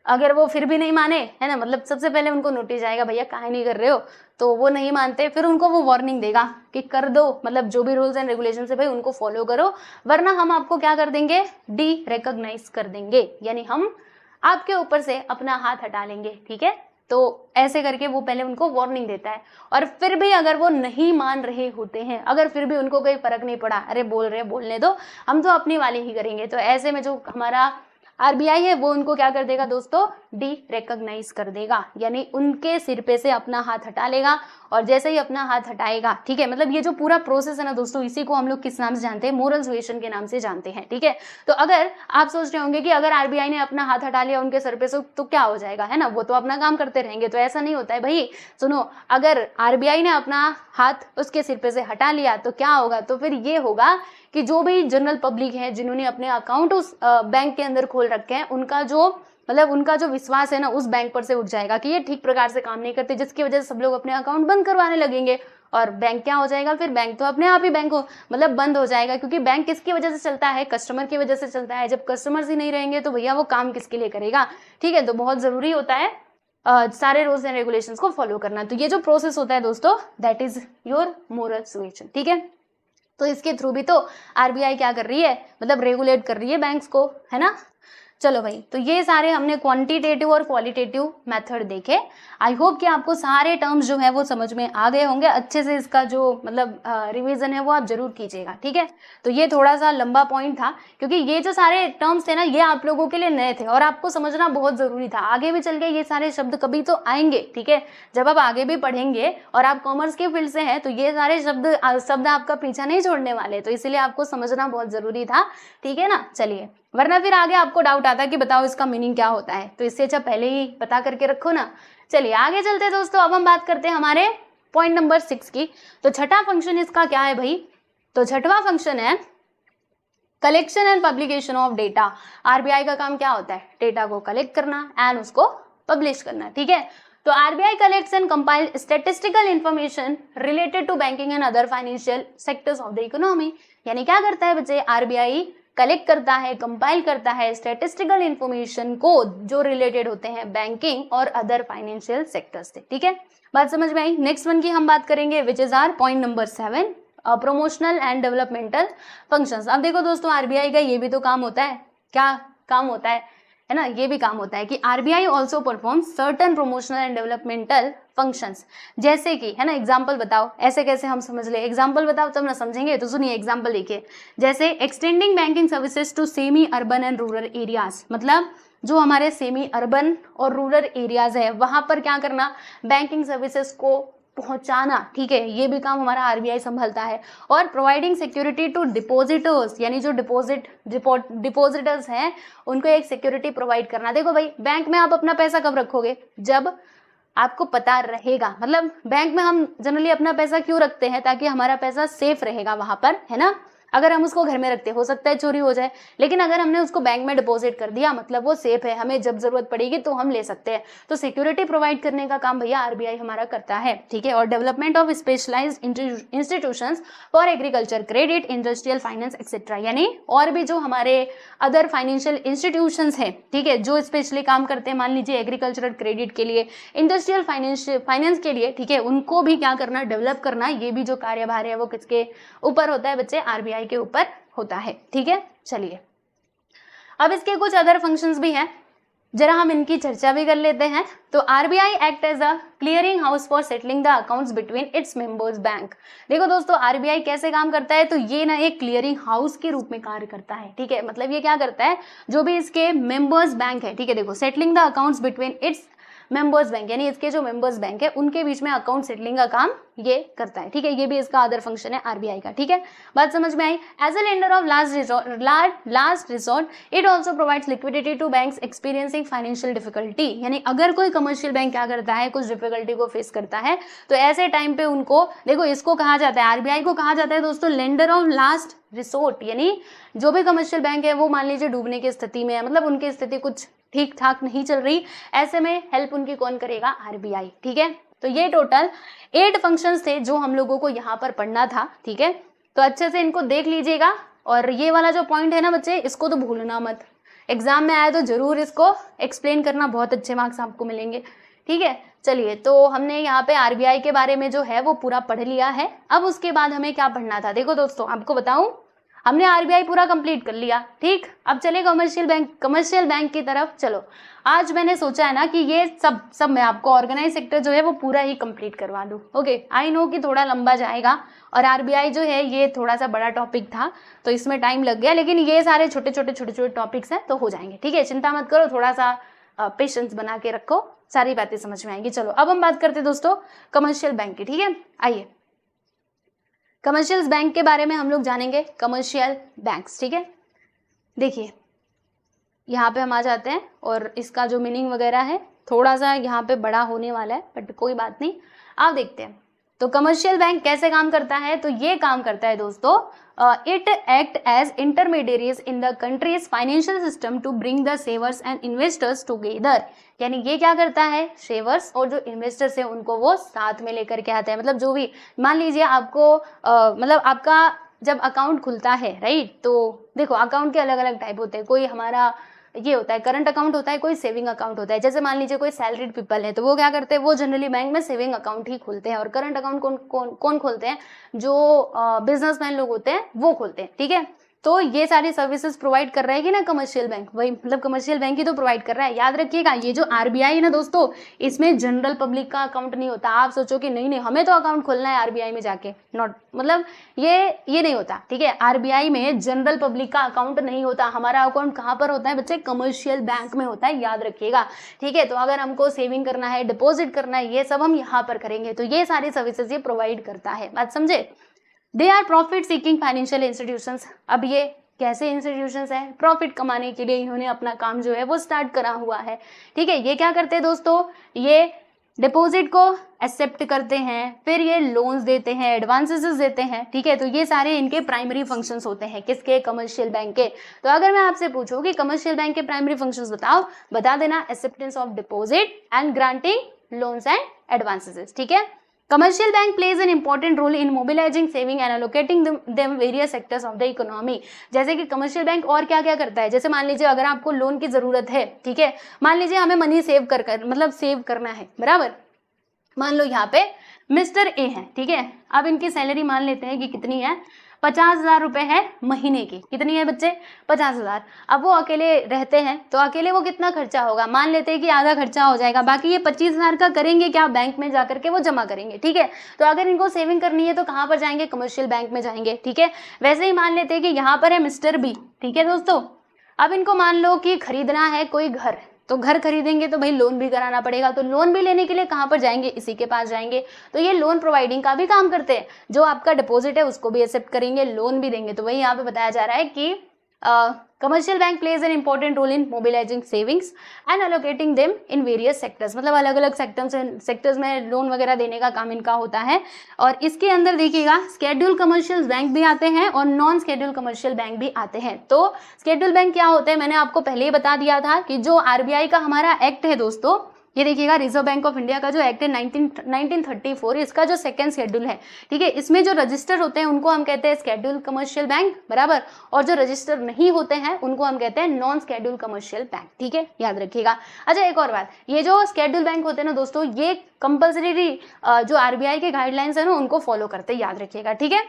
अगर वो फिर भी नहीं माने, है ना, मतलब सबसे पहले उनको नोटिस आएगा भैया काहे नहीं कर रहे हो, तो वो नहीं मानते, फिर उनको वो वार्निंग देगा कि कर दो, मतलब जो भी रूल्स एंड रेगुलेशन है भाई उनको फॉलो करो, वरना हम आपको क्या कर देंगे, डी रिकॉग्नाइज कर देंगे, यानी हम आपके ऊपर से अपना हाथ हटा लेंगे, ठीक है। तो ऐसे करके वो पहले उनको वार्निंग देता है, और फिर भी अगर वो नहीं मान रहे होते हैं, अगर फिर भी उनको कोई फर्क नहीं पड़ा, अरे बोल रहे बोलने दो, हम तो अपनी वाली ही करेंगे, तो ऐसे में जो हमारा आरबीआई है वो उनको क्या कर देगा दोस्तों, डी रिकॉग्नाइज कर देगा, यानी उनके सिर पे से अपना हाथ हटा लेगा। और जैसे ही अपना हाथ हटाएगा, ठीक है, मतलब ये जो पूरा प्रोसेस है ना दोस्तों, इसी को हम लोग किस नाम से जानते हैं, मोरल सुएशन के नाम से जानते हैं, ठीक है। तो अगर आप सोच रहे होंगे कि अगर आरबीआई ने अपना हाथ हटा लिया उनके सर पे से तो क्या हो जाएगा, है ना, वो तो अपना काम करते रहेंगे, तो ऐसा नहीं होता है भाई। सुनो, अगर आरबीआई ने अपना हाथ उसके सिर पे से हटा लिया तो क्या होगा, तो फिर ये होगा कि जो भी जनरल पब्लिक है जिन्होंने अपने अकाउंट उस बैंक के अंदर खोल रखे हैं, उनका जो मतलब उनका जो विश्वास है ना उस बैंक पर से उठ जाएगा कि ये ठीक प्रकार से काम नहीं करते, जिसकी वजह से सब लोग अपने अकाउंट बंद करवाने लगेंगे, और बैंक क्या हो जाएगा, फिर बैंक तो अपने आप ही बैंक हो मतलब बंद हो जाएगा, क्योंकि बैंक किसकी वजह से चलता है, कस्टमर की वजह से चलता है। जब कस्टमर्स ही नहीं रहेंगे तो भैया वो काम किसके लिए करेगा, ठीक है। तो बहुत जरूरी होता है सारे रूल्स एंड रेगुलेशंस को फॉलो करना। तो ये जो प्रोसेस होता है दोस्तों, that is your moral suasion, ठीक है। तो इसके थ्रू भी तो आरबीआई क्या कर रही है, मतलब रेगुलेट कर रही है बैंक्स को, है ना। चलो भाई, तो ये सारे हमने क्वांटिटेटिव और क्वालिटेटिव मेथड देखे। आई होप कि आपको सारे टर्म्स जो है वो समझ में आ गए होंगे, अच्छे से इसका जो मतलब रिवीजन है वो आप जरूर कीजिएगा, ठीक है। तो ये थोड़ा सा लंबा पॉइंट था, क्योंकि ये जो सारे टर्म्स थे ना ये आप लोगों के लिए नए थे और आपको समझना बहुत जरूरी था। आगे भी चल के ये सारे शब्द कभी तो आएंगे, ठीक है, जब आप आगे भी पढ़ेंगे और आप कॉमर्स के फील्ड से हैं तो ये सारे शब्द आपका पीछा नहीं छोड़ने वाले, तो इसलिए आपको समझना बहुत जरूरी था, ठीक है ना। चलिए, वरना फिर आगे आपको डाउट आता है कि बताओ इसका मीनिंग क्या होता है, तो इससे अच्छा पहले ही पता करके रखो ना। चलिए आगे चलते हैं दोस्तों, अब हम बात करते हैं हमारे पॉइंट नंबर 6 की। तो छठा फंक्शन इसका क्या है भाई, तो छठवां फंक्शन है collection and publication of data. RBI का काम क्या होता है, डेटा को कलेक्ट करना एंड उसको पब्लिश करना, ठीक है। तो RBI collects and compile statistical information related to banking and other financial sectors of the economy. यानी क्या करता है बच्चे, आरबीआई कलेक्ट करता है, कंपाइल करता है स्टैटिस्टिकल इंफॉर्मेशन को जो रिलेटेड होते हैं बैंकिंग और अदर फाइनेंशियल सेक्टर्स से, ठीक है। बात समझ में आई। नेक्स्ट वन की हम बात करेंगे which is our point number 7, promotional and developmental functions. अब देखो दोस्तों, आरबीआई का ये भी तो काम होता है, क्या काम होता है ना, ये भी काम होता है कि RBI also perform certain promotional and developmental functions. जैसे कि, है ना, एग्जांपल बताओ, ऐसे कैसे हम समझ ले, एग्जांपल बताओ तब ना समझेंगे। तो सुनिए एग्जांपल देखिए, जैसे extending banking services to semi urban and rural areas, मतलब जो हमारे सेमी अर्बन और रूरल एरियाज है वहां पर क्या करना, बैंकिंग सर्विसेज को पहुंचाना, ठीक है, ये भी काम हमारा आरबीआई संभालता है। और प्रोवाइडिंग सिक्योरिटी टू डिपोजिटर्स, यानी जो डिपोजिटर्स हैं उनको एक सिक्योरिटी प्रोवाइड करना। देखो भाई, बैंक में आप अपना पैसा कब रखोगे, जब आपको पता रहेगा, मतलब बैंक में हम जनरली अपना पैसा क्यों रखते हैं, ताकि हमारा पैसा सेफ रहेगा वहां पर, है ना। अगर हम उसको घर में रखते हो सकता है चोरी हो जाए, लेकिन अगर हमने उसको बैंक में डिपॉजिट कर दिया मतलब वो सेफ है, हमें जब जरूरत पड़ेगी तो हम ले सकते हैं। तो सिक्योरिटी प्रोवाइड करने का काम भैया आरबीआई हमारा करता है, ठीक है। और development of specialised institutions for agriculture, credit, industrial finance etcetera, यानी और भी जो हमारे अदर फाइनेंशियल इंस्टीट्यूशंस हैं, ठीक है, जो स्पेशली काम करते हैं, मान लीजिए एग्रीकल्चरल क्रेडिट के लिए, इंडस्ट्रियल फाइनेंस के लिए, ठीक है, उनको भी क्या करना, डेवलप करना। ये भी जो कार्यभार है वो किसके ऊपर होता है बच्चे, आरबीआई के ऊपर होता है, ठीक है। चलिए, अब इसके कुछ अदर फंक्शंस भी हैं, जरा हम इनकी चर्चा भी कर लेते हैं। तो RBI act as a clearing house for settling the accounts between its members bank. देखो दोस्तों, आरबीआई कैसे काम करता है, तो ये ना एक क्लियरिंग हाउस के रूप में कार्य करता है, ठीक है। मतलब ये क्या करता है, जो भी इसके मेंबर्स बैंक है, ठीक है, देखो settling the accounts between its members bank यानी इसके जो मेंबर्स बैंक है उनके बीच में अकाउंट सेटलिंग का काम ये करता है, ठीक है। ये भी इसका अदर फंक्शन है आरबीआई का, ठीक है। बात समझ में आई। As a lender of last resort it also provides liquidity to banks experiencing financial difficulty, यानी अगर कोई कमर्शियल बैंक क्या करता है, कुछ डिफिकल्टी को फेस करता है तो ऐसे टाइम पे उनको, देखो इसको कहा जाता है, आरबीआई को कहा जाता है दोस्तों लेंडर ऑफ लास्ट रिसोर्ट, यानी जो भी कमर्शियल बैंक है वो मान लीजिए डूबने की स्थिति में है, मतलब उनकी स्थिति कुछ ठीक ठाक नहीं चल रही, ऐसे में हेल्प उनकी कौन करेगा, आरबीआई, ठीक है। तो ये टोटल 8 फंक्शंस थे जो हम लोगों को यहाँ पर पढ़ना था, ठीक है। तो अच्छे से इनको देख लीजिएगा, और ये वाला जो पॉइंट है ना बच्चे, इसको तो भूलना मत, एग्जाम में आए तो जरूर इसको एक्सप्लेन करना, बहुत अच्छे मार्क्स आपको मिलेंगे, ठीक है। चलिए, तो हमने यहाँ पे आरबीआई के बारे में जो है वो पूरा पढ़ लिया है। अब उसके बाद हमें क्या पढ़ना था, देखो दोस्तों आपको बताऊं, हमने आरबीआई पूरा कंप्लीट कर लिया, ठीक। अब चले कमर्शियल बैंक की तरफ। चलो, आज मैंने सोचा है ना कि ये सब मैं आपको ऑर्गेनाइज सेक्टर जो है वो पूरा ही कंप्लीट करवा दूं। ओके, आई नो कि थोड़ा लंबा जाएगा, और आरबीआई जो है ये थोड़ा सा बड़ा टॉपिक था तो इसमें टाइम लग गया, लेकिन ये सारे छोटे छोटे टॉपिक्स हैं तो हो जाएंगे, ठीक है। चिंता मत करो, थोड़ा सा पेशेंस बना के रखो, सारी बातें समझ में आएंगी। चलो, अब हम बात करते हैं दोस्तों कमर्शियल बैंक की, ठीक है। आइए, कमर्शियल बैंक के बारे में हम लोग जानेंगे, कमर्शियल बैंक्स, ठीक है। देखिए, यहाँ पे हम आ जाते हैं, और इसका जो मीनिंग वगैरह है थोड़ा सा यहाँ पे बड़ा होने वाला है, बट कोई बात नहीं, आप देखते हैं। तो कमर्शियल बैंक कैसे काम करता है, तो ये काम करता है दोस्तों, it act as intermediaries in the country's financial system to bring the savers and investors together, यानी ये क्या करता है, सेवर्स और जो इन्वेस्टर्स है उनको वो साथ में लेकर के आता है। मतलब जो भी, मान लीजिए आपको मतलब आपका जब अकाउंट खुलता है, राइट, तो देखो अकाउंट के अलग अलग टाइप होते हैं, कोई हमारा ये होता है करंट अकाउंट होता है, कोई सेविंग अकाउंट होता है। जैसे मान लीजिए कोई सैलरीड पीपल है तो वो क्या करते हैं, वो जनरली बैंक में सेविंग अकाउंट ही खोलते हैं, और करंट अकाउंट कौन खोलते हैं, जो बिजनेसमैन लोग होते हैं वो खोलते हैं, ठीक है। तो ये सारी सर्विसेज प्रोवाइड कर रहा है कि ना कमर्शियल बैंक, वही मतलब कमर्शियल बैंक ही तो प्रोवाइड कर रहा है। याद रखिएगा, ये जो आरबीआई है ना दोस्तों, इसमें जनरल पब्लिक का अकाउंट नहीं होता। आप सोचो कि नहीं हमें तो अकाउंट खोलना है आरबीआई में जाके, नॉट, मतलब ये नहीं होता, ठीक है। आरबीआई में जनरल पब्लिक का अकाउंट नहीं होता। हमारा अकाउंट कहाँ पर होता है बच्चे, कमर्शियल बैंक में होता है, याद रखिएगा, ठीक है। तो अगर हमको सेविंग करना है, डिपॉजिट करना है, ये सब हम यहाँ पर करेंगे, तो ये सारी सर्विसेज ये प्रोवाइड करता है, बात समझे। They are profit seeking financial institutions. अब ये कैसे इंस्टीट्यूशंस है, प्रॉफिट कमाने के लिए इन्होंने अपना काम जो है वो स्टार्ट करा हुआ है, ठीक है। ये क्या करते हैं दोस्तों, ये डिपॉजिट को एक्सेप्ट करते हैं, फिर ये लोन्स देते हैं, एडवांसेस देते हैं, ठीक है। तो ये सारे इनके प्राइमरी फंक्शंस होते हैं, किसके, कमर्शियल बैंक के। तो अगर मैं आपसे पूछूं कि कमर्शियल बैंक के प्राइमरी फंक्शंस बताओ, बता देना acceptance of deposit and granting loans and advances, ठीक है। Commercial bank plays an important role in mobilizing, saving and allocating them various sectors of the economy। जैसे कि कमर्शियल बैंक और क्या क्या करता है, जैसे मान लीजिए अगर आपको लोन की जरूरत है, ठीक है, मान लीजिए हमें मनी सेव मतलब सेव करना है, बराबर। मान लो यहाँ पे मिस्टर ए है, ठीक है। अब इनकी सैलरी मान लेते हैं कि कितनी है, 50,000 रुपए है महीने की। कितनी है बच्चे, 50,000। अब वो अकेले रहते हैं तो अकेले वो कितना खर्चा होगा, मान लेते हैं कि आधा खर्चा हो जाएगा, बाकी ये 25,000 का करेंगे क्या, बैंक में जाकर के वो जमा करेंगे, ठीक है। तो अगर इनको सेविंग करनी है तो कहाँ पर जाएंगे, कमर्शियल बैंक में जाएंगे, ठीक है। वैसे ही मान लेते हैं कि यहाँ पर है मिस्टर बी, ठीक है दोस्तों। अब इनको मान लो कि खरीदना है कोई घर, तो घर खरीदेंगे तो भाई लोन भी कराना पड़ेगा, तो लोन भी लेने के लिए कहाँ पर जाएंगे, इसी के पास जाएंगे। तो ये लोन प्रोवाइडिंग का भी काम करते हैं, जो आपका डिपॉजिट है उसको भी एक्सेप्ट करेंगे, लोन भी देंगे। तो वही यहाँ पे बताया जा रहा है कि commercial bank plays an important role in mobilising savings and allocating them in various sectors, मतलब अलग अलग सेक्टर्स में लोन वगैरह देने का काम इनका होता है। और इसके अंदर देखिएगा स्केड्यूल कमर्शियल बैंक भी आते हैं और नॉन स्केड्यूल कमर्शियल बैंक भी आते हैं। तो स्केड्यूल बैंक क्या होते हैं, मैंने आपको पहले ही बता दिया था कि जो आरबीआई का हमारा एक्ट है दोस्तों, ये देखिएगा रिजर्व बैंक ऑफ इंडिया का जो एक्ट है 1934, इसका जो सेकंड शेड्यूल है, ठीक है, इसमें जो रजिस्टर होते हैं उनको हम कहते हैं स्केड्यूल कमर्शियल बैंक, बराबर। और जो रजिस्टर नहीं होते हैं उनको हम कहते हैं नॉन स्केड्यूल कमर्शियल बैंक, ठीक है, याद रखिएगा। अच्छा, एक और बात, ये जो स्केड्यूल बैंक होते हैं ना दोस्तों, ये कंपल्सरी जो आरबीआई के गाइडलाइंस है ना उनको फॉलो करते हैं, याद रखिएगा, ठीक है।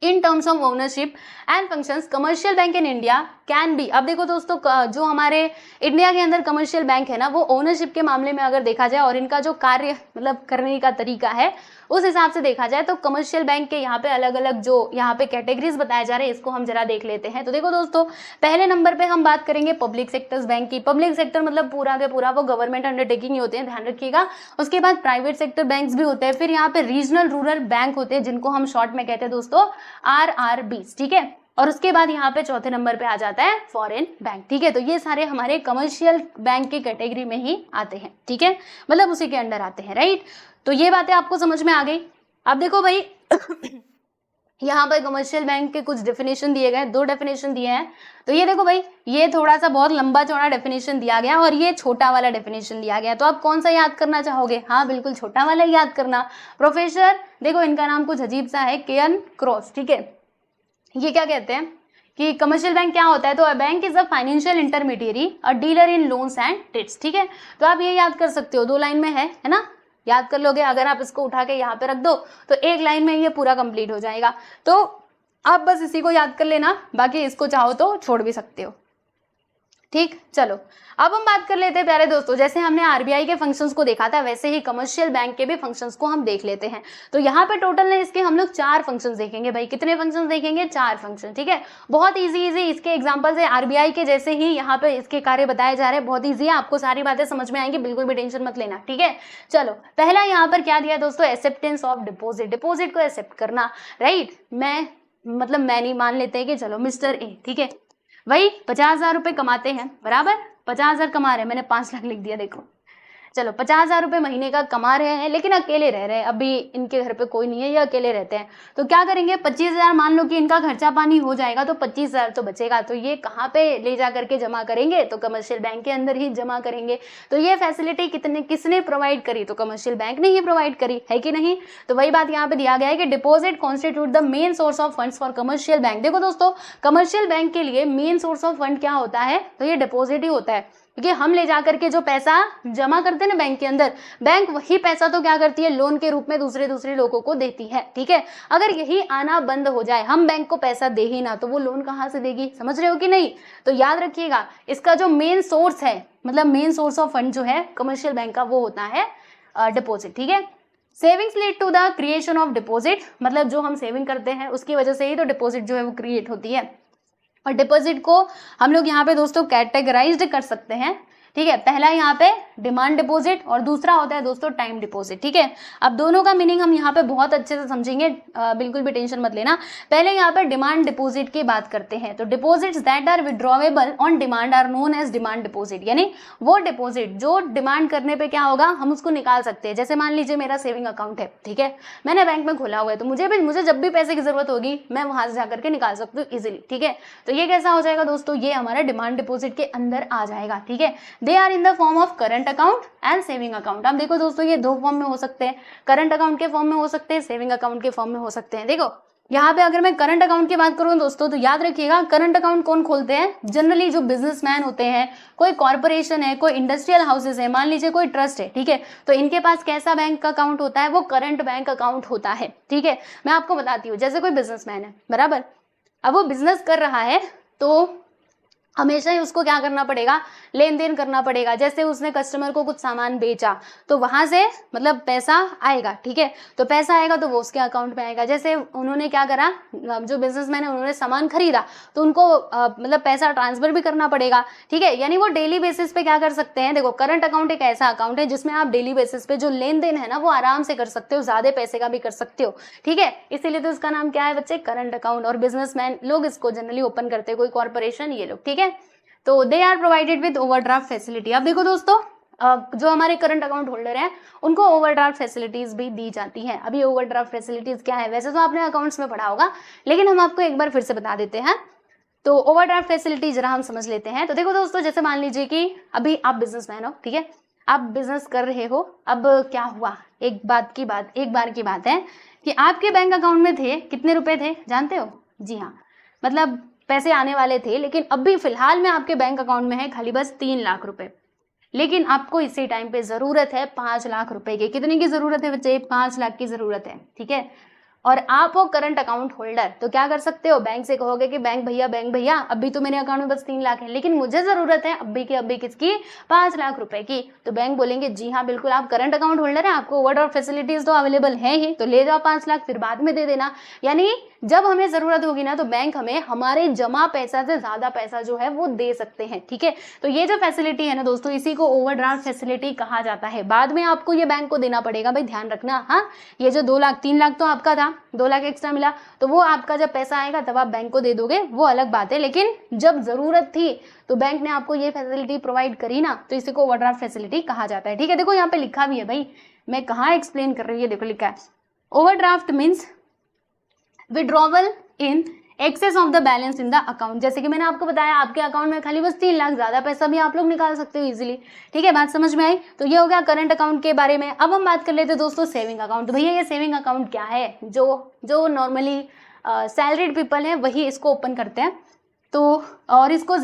In terms of ownership and functions commercial bank in India can be. अब देखो दोस्तों, जो हमारे इंडिया के अंदर कमर्शियल बैंक है ना, वो ओनरशिप के मामले में अगर देखा जाए और इनका जो कार्य मतलब करने का तरीका है उस हिसाब से देखा जाए तो कमर्शियल बैंक के यहाँ पे अलग अलग जो यहाँ पे कैटेगरीज बताए जा रहे हैं इसको हम जरा देख लेते हैं। तो देखो दोस्तों, पहले नंबर पे हम बात करेंगे पब्लिक सेक्टर्स बैंक की। पब्लिक सेक्टर मतलब पूरा के पूरा वो गवर्नमेंट अंडरटेकिंग ही होते हैं, ध्यान रखिएगा। उसके बाद प्राइवेट सेक्टर बैंक्स भी होते हैं, फिर यहाँ पे रीजनल रूरल बैंक होते हैं जिनको हम शॉर्ट में कहते हैं दोस्तों RRBs, ठीक है। और उसके बाद यहाँ पे चौथे नंबर पे आ जाता है फॉरेन बैंक, ठीक है। तो ये सारे हमारे कमर्शियल बैंक की कैटेगरी में ही आते हैं, ठीक है, मतलब उसी के अंडर आते हैं, राइट। तो ये बातें आपको समझ में आ गई। अब देखो भाई यहाँ पर कमर्शियल बैंक के कुछ डेफिनेशन दिए गए, 2 डेफिनेशन दिए हैं। तो ये देखो भाई, ये थोड़ा सा बहुत लंबा चौड़ा डेफिनेशन दिया गया और ये छोटा वाला डेफिनेशन दिया गया। तो आप कौन सा याद करना चाहोगे? हाँ बिल्कुल छोटा वाला याद करना। प्रोफेसर देखो इनका नाम कुछ अजीब सा है, केएन क्रॉस, ठीक है। ये क्या कहते हैं कि कमर्शियल बैंक क्या होता है? तो bank is a financial intermediary, a dealer in loans and trades, ठीक है। तो आप ये याद कर सकते हो, 2 लाइन में है ना, याद कर लोगे। अगर आप इसको उठा के यहाँ पे रख दो तो 1 लाइन में ये पूरा कंप्लीट हो जाएगा। तो आप बस इसी को याद कर लेना, बाकी इसको चाहो तो छोड़ भी सकते हो, ठीक। चलो अब हम बात कर लेते हैं प्यारे दोस्तों, जैसे हमने आरबीआई के फंक्शंस को देखा था वैसे ही कमर्शियल बैंक के भी फंक्शंस को हम देख लेते हैं। तो यहाँ पे टोटल ने इसके हम लोग 4 फंक्शंस देखेंगे भाई। कितने फंक्शंस देखेंगे? 4 फंक्शन, ठीक है। बहुत इजी इसके एग्जांपल्स है, आरबीआई के जैसे ही यहाँ पे इसके कार्य बताए जा रहे हैं। बहुत ईजी है, आपको सारी बातें समझ में आएंगी, बिल्कुल भी टेंशन मत लेना, ठीक है। चलो पहला यहाँ पर क्या दिया दोस्तों? एक्सेप्टेंस ऑफ डिपोजिट, डिपोजिट को एक्सेप्ट करना, राइट। मैं नहीं मान लेते हैं कि चलो मिस्टर ए, ठीक है, वही 50,000 रुपये कमाते हैं, बराबर 50,000 कमा रहे हैं, मैंने 5 लाख लिख दिया, देखो चलो 50,000 रुपये महीने का कमा रहे हैं, लेकिन अकेले रह रहे हैं, अभी इनके घर पे कोई नहीं है, ये अकेले रहते हैं। तो क्या करेंगे? 25,000 मान लो कि इनका खर्चा पानी हो जाएगा, तो 25,000 तो बचेगा। तो ये कहाँ पे ले जा करके जमा करेंगे? तो कमर्शियल बैंक के अंदर ही जमा करेंगे। तो ये फैसिलिटी किसने प्रोवाइड करी? तो कमर्शियल बैंक ने ही प्रोवाइड करी, है कि नहीं। तो वही बात यहाँ पे दिया गया है कि deposit constitute the main source of funds for commercial bank. देखो दोस्तों, कमर्शियल बैंक के लिए मेन सोर्स ऑफ फंड क्या होता है? तो ये डिपोजिट ही होता है, क्योंकि हम ले जाकर के जो पैसा जमा करते हैं ना बैंक के अंदर, बैंक वही पैसा तो क्या करती है? लोन के रूप में दूसरे लोगों को देती है, ठीक है। अगर यही आना बंद हो जाए, हम बैंक को पैसा दे ही ना, तो वो लोन कहाँ से देगी? समझ रहे हो कि नहीं। तो याद रखिएगा, इसका जो मेन सोर्स है, मतलब मेन सोर्स ऑफ फंड जो है कमर्शियल बैंक का, वो होता है डिपोजिट, ठीक है। Savings lead to the creation of deposit, मतलब जो हम सेविंग करते हैं उसकी वजह से ही तो डिपोजिट जो है वो क्रिएट होती है। और डिपॉजिट को हम लोग यहाँ पे दोस्तों कैटेगराइज्ड कर सकते हैं, ठीक है। पहला यहाँ पे डिमांड डिपॉजिट और दूसरा होता है दोस्तों टाइम डिपॉजिट, ठीक है। अब दोनों का मीनिंग हम यहाँ पे बहुत अच्छे से समझेंगे, बिल्कुल भी टेंशन मत लेना। पहले यहाँ पे डिमांड डिपॉजिट की बात करते हैं। तो deposits that are withdrawable on demand are known as demand deposit, यानी वो डिपॉजिट जो डिमांड करने पे क्या होगा, हम उसको निकाल सकते हैं। जैसे मान लीजिए मेरा सेविंग अकाउंट है, ठीक है, मैंने बैंक में खोला हुआ है, तो मुझे जब भी पैसे की जरूरत होगी मैं वहां से जाकर के निकाल सकती हूँ इजिली, ठीक है। तो ये कैसा हो जाएगा दोस्तों? ये हमारा डिमांड डिपॉजिट के अंदर आ जाएगा, ठीक है। They are in the form of current account and saving account. अब देखो दोस्तों, ये 2 फॉर्म में हो सकते हैं, करंट अकाउंट के फॉर्म में हो सकते हैं, सेविंग अकाउंट के फॉर्म में हो सकते हैं। देखो यहाँ पे अगर मैं करंट अकाउंट की बात करूँ दोस्तों, तो याद रखिएगा करंट अकाउंट कौन खोलते हैं? जनरली जो बिजनेसमैन होते हैं, कोई कॉर्पोरेशन है, कोई इंडस्ट्रियल हाउसेस है, मान लीजिए कोई ट्रस्ट है, ठीक है। तो इनके पास कैसा बैंक अकाउंट होता है? वो करंट बैंक अकाउंट होता है, ठीक है। मैं आपको बताती हूँ, जैसे कोई बिजनेसमैन है, बराबर, अब वो बिजनेस कर रहा है तो हमेशा ही उसको क्या करना पड़ेगा? लेन देन करना पड़ेगा। जैसे उसने कस्टमर को कुछ सामान बेचा तो वहां से मतलब पैसा आएगा, ठीक है। तो पैसा आएगा तो वो उसके अकाउंट में आएगा। जैसे उन्होंने क्या करा, जो बिजनेसमैन है उन्होंने सामान खरीदा तो उनको मतलब पैसा ट्रांसफर भी करना पड़ेगा, ठीक है। यानी वो डेली बेसिस पे क्या कर सकते हैं? देखो करंट अकाउंट एक ऐसा अकाउंट है जिसमें आप डेली बेसिस पे जो लेन देन है ना वो आराम से कर सकते हो, ज्यादा पैसे का भी कर सकते हो, ठीक है। इसीलिए तो इसका नाम क्या है बच्चे? Current account. और बिजनेसमैन लोग इसको जनरली ओपन करते हैं, कोई कॉर्पोरेशन, ये लोग, ठीक है। तो they are provided with overdraft facility. अब देखो दोस्तों, जो हमारे करंट अकाउंट होल्डर हैं उनको ओवरड्राफ्ट फैसिलिटीज भी दी जाती हैं। अभी ओवरड्राफ्ट फैसिलिटीज क्या है? वैसे तो आपने अकाउंट्स में पढ़ा होगा, लेकिन हम आपको एक बार फिर से बता देते हैं। तो ओवरड्राफ्ट फैसिलिटी जरा हम समझ लेते हैं। तो देखो दोस्तों, जैसे मान लीजिए कि अभी आप बिजनेसमैन हो, ठीक है, आप बिजनेस कर रहे हो। अब क्या हुआ, एक बार की बात है कि आपके बैंक अकाउंट में थे कितने रुपए थे जानते हो? जी हाँ, मतलब पैसे आने वाले थे, लेकिन अभी फिलहाल में आपके बैंक अकाउंट में है खाली बस 3 लाख रुपए। लेकिन आपको इसी टाइम पे जरूरत है 5 लाख रुपए की। कितने की जरूरत है बच्चे? 5 लाख की जरूरत है, ठीक है। और आप हो करंट अकाउंट होल्डर, तो क्या कर सकते हो, बैंक से कहोगे कि बैंक भैया अभी तो मेरे अकाउंट में बस 3 लाख है, लेकिन मुझे जरूरत है अभी की अभी किसकी, 5 लाख रुपए की। तो बैंक बोलेंगे जी हाँ बिल्कुल, आप करंट अकाउंट होल्डर है, आपको ओवरड्राफ्ट फैसिलिटीज तो अवेलेबल है ही, तो ले जाओ 5 लाख, फिर बाद में दे देना। यानी जब हमें जरूरत होगी ना, तो बैंक हमें हमारे जमा पैसा से ज्यादा पैसा जो है वो दे सकते हैं। ठीक है, तो ये जो फैसिलिटी है ना दोस्तों, इसी को ओवरड्राफ्ट फैसिलिटी कहा जाता है। बाद में आपको ये बैंक को देना पड़ेगा, भाई ध्यान रखना। हाँ, ये जो 2 लाख 3 लाख तो आपका था, 2 लाख एक्स्ट्रा मिला, तो वो आपका जब पैसा आएगा तब आप बैंक को दे दोगे, वो अलग बात है। लेकिन जब जरूरत थी तो बैंक ने आपको ये फैसिलिटी प्रोवाइड करी ना, तो इसी को ओवरड्राफ्ट फैसिलिटी कहा जाता है। ठीक है, देखो यहाँ पे लिखा भी है भाई, मैं कहाँ एक्सप्लेन कर रही हूँ, ये देखो लिखा है, overdraft means withdrawal in excess of the balance in the account. जैसे कि मैंने आपको बताया, आपके अकाउंट में खाली बस 3 लाख, ज्यादा पैसा भी आप लोग निकाल सकते हो इजीली। ठीक है, बात समझ में आई। तो ये हो गया करंट अकाउंट के बारे में। अब हम बात कर लेते हैं दोस्तों सेविंग अकाउंट। तो भैया ये सेविंग अकाउंट क्या है, जो नॉर्मली सैलरीड पीपल है वही इसको ओपन करते हैं। तो और इसको